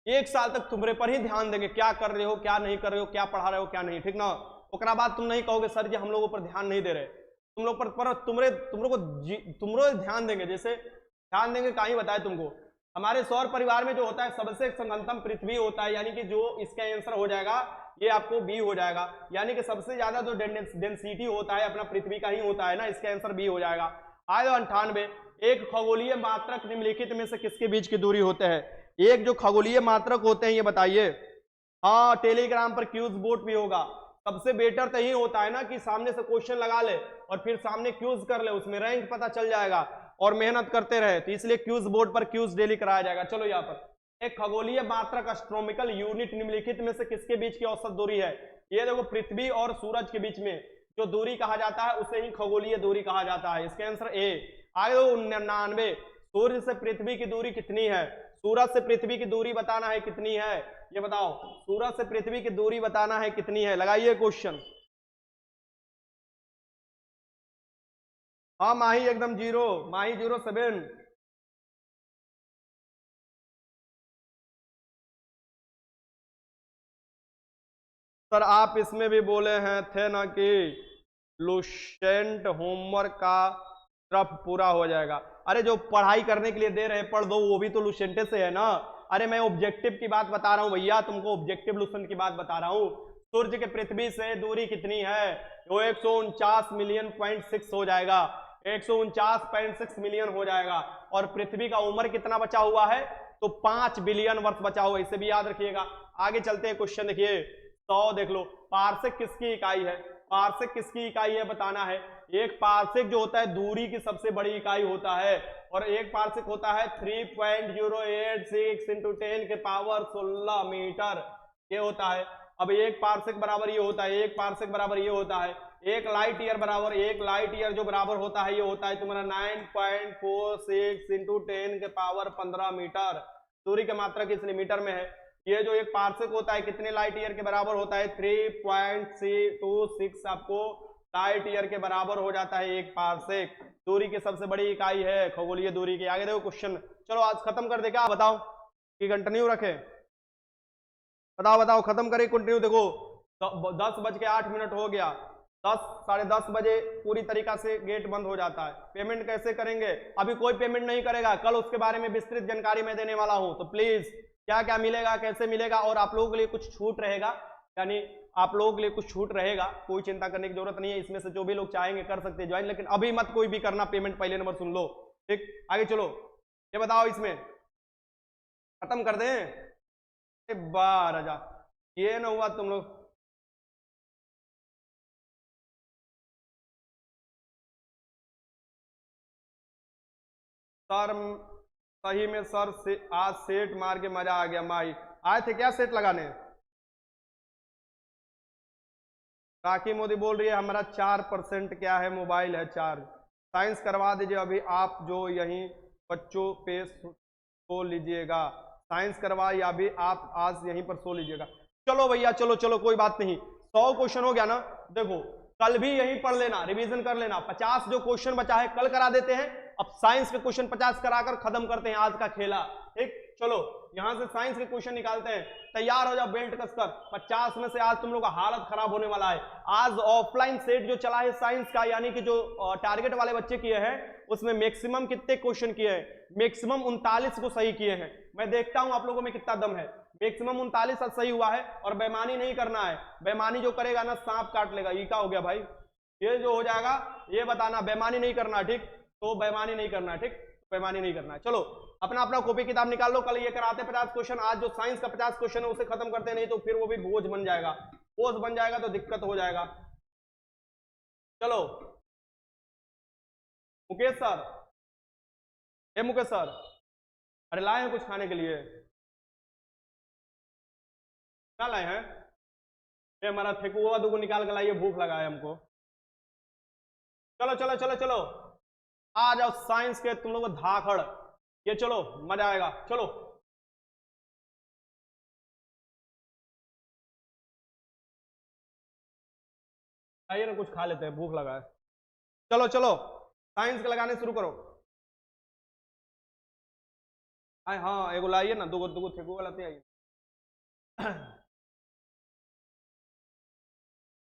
1 साल तक तुमरे पर ही ध्यान देंगे, क्या कर रहे हो क्या नहीं कर रहे हो, क्या पढ़ा रहे हो क्या नहीं, ठीक ना? ओकरा बाद तुम नहीं कहोगे सर जी हम लोगों पर ध्यान नहीं दे रहे, तुम लोग पर तुमरो ध्यान देंगे, जैसे ध्यान देंगे कहीं बताए तुमको। हमारे सौर परिवार में जो होता है सबसे संगतम पृथ्वी होता है, यानी कि जो इसका आंसर हो जाएगा ये आपको बी हो जाएगा, यानी कि सबसे ज्यादा जो डेंसिटी होता है अपना पृथ्वी का ही होता है ना, इसका आंसर बी हो जाएगा। आगे 98, एक खगोलीय मात्रक निम्नलिखित में से किसके बीच की दूरी होते हैं? एक जो खगोलीय मात्रक होते हैं ये बताइए। हाँ, टेलीग्राम पर क्यूज बोर्ड भी होगा, सबसे बेटर तो यही होता है ना कि सामने से क्वेश्चन लगा ले और फिर सामने क्यूज कर ले, उसमें रैंक पता चल जाएगा। और मेहनत करते रहे, तो इसलिए क्यूज बोर्ड पर क्यूज डेली कराया जाएगा। चलो यहाँ पर एक खगोलीय मात्रक एस्ट्रोनॉमिकल यूनिट निम्नलिखित में से किसके बीच की औसत दूरी है? ये देखो, पृथ्वी और सूरज के बीच में जो दूरी कहा जाता है उसे ही खगोलीय दूरी कहा जाता है। इसके आंसर ए। आगे 99। सूर्य से पृथ्वी की दूरी कितनी है? सूरज से पृथ्वी की दूरी बताना है कितनी है, ये बताओ। सूरज से पृथ्वी की दूरी बताना है कितनी है, लगाइए क्वेश्चन। हाँ माही एकदम 0, माही 07। सर आप इसमें भी बोले हैं थे ना कि लुसेंट होमवर्क का तरफ पूरा हो जाएगा। अरे जो पढ़ाई करने के लिए दे रहे पढ़ दो, वो भी तो लुसेंटे से है ना। अरे मैं ऑब्जेक्टिव की बात बता रहा हूं भैया, तुमको ऑब्जेक्टिव लुसेंट की बात बता रहा हूं। सूर्य के पृथ्वी से दूरी कितनी है? वो 149 मिलियन पॉइंट 6 हो जाएगा, 149.6 मिलियन हो जाएगा। और पृथ्वी का उम्र कितना बचा हुआ है? तो 5 बिलियन वर्ष बचा हुआ, इसे भी याद रखिएगा। आगे चलते हैं, क्वेश्चन देखिए 100 देख लो। पारसेक किसकी इकाई है? पारसेक किसकी इकाई है बताना है। एक पारसेक जो होता है दूरी की सबसे बड़ी इकाई होता है, और एक पारसेक होता है 3.086 इंटू 10 के पावर 16 मीटर, ये होता है। अब एक पारसेक बराबर ये होता है, एक पारसेक बराबर ये होता है, एक लाइट ईयर बराबर, एक लाइट ईयर जो बराबर होता है ये होता है तुम्हारा 9.46 इंटू 10 के पावर 15 मीटर। दूरी की मात्रा कितने मीटर में है? ये जो एक पारसेक होता है कितने लाइट ईयर के बराबर होता है? 3.26 आपको लाइट ईयर के बराबर हो जाता है एक पारसेक। दूरी की सबसे बड़ी इकाई है खगोलीय दूरी की। आगे देखो क्वेश्चन, चलो आज खत्म कर दे क्या, बताओ कि कंटिन्यू रखे? बताओ बताओ, खत्म करें कंटिन्यू? देखो 10:08 हो गया, 10 साढ़े 10 बजे पूरी तरीका से गेट बंद हो जाता है। पेमेंट कैसे करेंगे? अभी कोई पेमेंट नहीं करेगा, कल उसके बारे में विस्तृत जानकारी मैं देने वाला हूं। तो प्लीज क्या क्या मिलेगा, कैसे मिलेगा, और आप लोगों के लिए कुछ छूट रहेगा, यानी आप लोगों के लिए कुछ छूट रहेगा, कोई चिंता करने की जरूरत नहीं है। इसमें से जो भी लोग चाहेंगे कर सकते हैं ज्वाइन, लेकिन अभी मत कोई भी करना पेमेंट, पहले नंबर सुन लो, ठीक। आगे चलो, ये बताओ इसमें खत्म कर दें? वाह राजा, ये ना हुआ तुम लोग। सर सही में सर से आज सेट मार के मजा आ गया। माई आए थे क्या सेट लगाने? राखी मोदी बोल रही है हमारा 4% क्या है मोबाइल है चार्ज। साइंस करवा दीजिए अभी आप, जो यहीं बच्चों पे सो लीजिएगा। साइंस करवा या भी आप आज यहीं पर सो लीजिएगा। चलो भैया चलो चलो, कोई बात नहीं। 100 क्वेश्चन हो गया ना। देखो कल भी यहीं पढ़ लेना, रिवीजन कर लेना। 50 जो क्वेश्चन बचा है कल करा देते हैं। अब साइंस के क्वेश्चन 50 कराकर खत्म करते हैं आज का खेला, ठीक। चलो यहां से साइंस के क्वेश्चन निकालते हैं, तैयार हो जाओ बेल्ट कसकर। 50 में से आज तुम लोग का हालत खराब होने वाला है। आज ऑफलाइन सेट जो चला है साइंस का, यानी कि जो टारगेट वाले बच्चे किए हैं, उसमें मैक्सिमम कितने क्वेश्चन किए हैं? मैक्सिमम 39 को सही किए हैं। मैं देखता हूं आप लोगों में कितना दम है। मैक्सिमम 39 आज सही हुआ है, और बेईमानी नहीं करना है। बेईमानी जो करेगा ना सांप काट लेगा। ये क्या हो गया भाई? ये जो हो जाएगा ये बताना, बेईमानी नहीं करना, ठीक। तो बेईमानी नहीं करना, ठीक, बेईमानी नहीं करना है। चलो अपना अपना कॉपी किताब निकाल लो, कल ये कराते 50 क्वेश्चन। आज जो साइंस का 50 क्वेश्चन है उसे खत्म करते, नहीं तो फिर वो भी बोझ बन जाएगा। बोझ बन जाएगा तो दिक्कत हो जाएगा। चलो मुकेश सर, हे मुकेश सर, अरे लाए हैं कुछ खाने के लिए? क्या लाए हैं? ये हमारा ठेकुआ दुगो निकाल के लाइए, भूख लगा है हमको। चलो चलो चलो चलो, आ जाओ साइंस के तुम लोग धाकड़, ये चलो मजा आएगा। चलो आइए ना कुछ खा लेते हैं, भूख लगा है। चलो चलो साइंस के लगाने शुरू करो। हाँ एगो लाइए ना, दो ठेकुआ लाते आइए।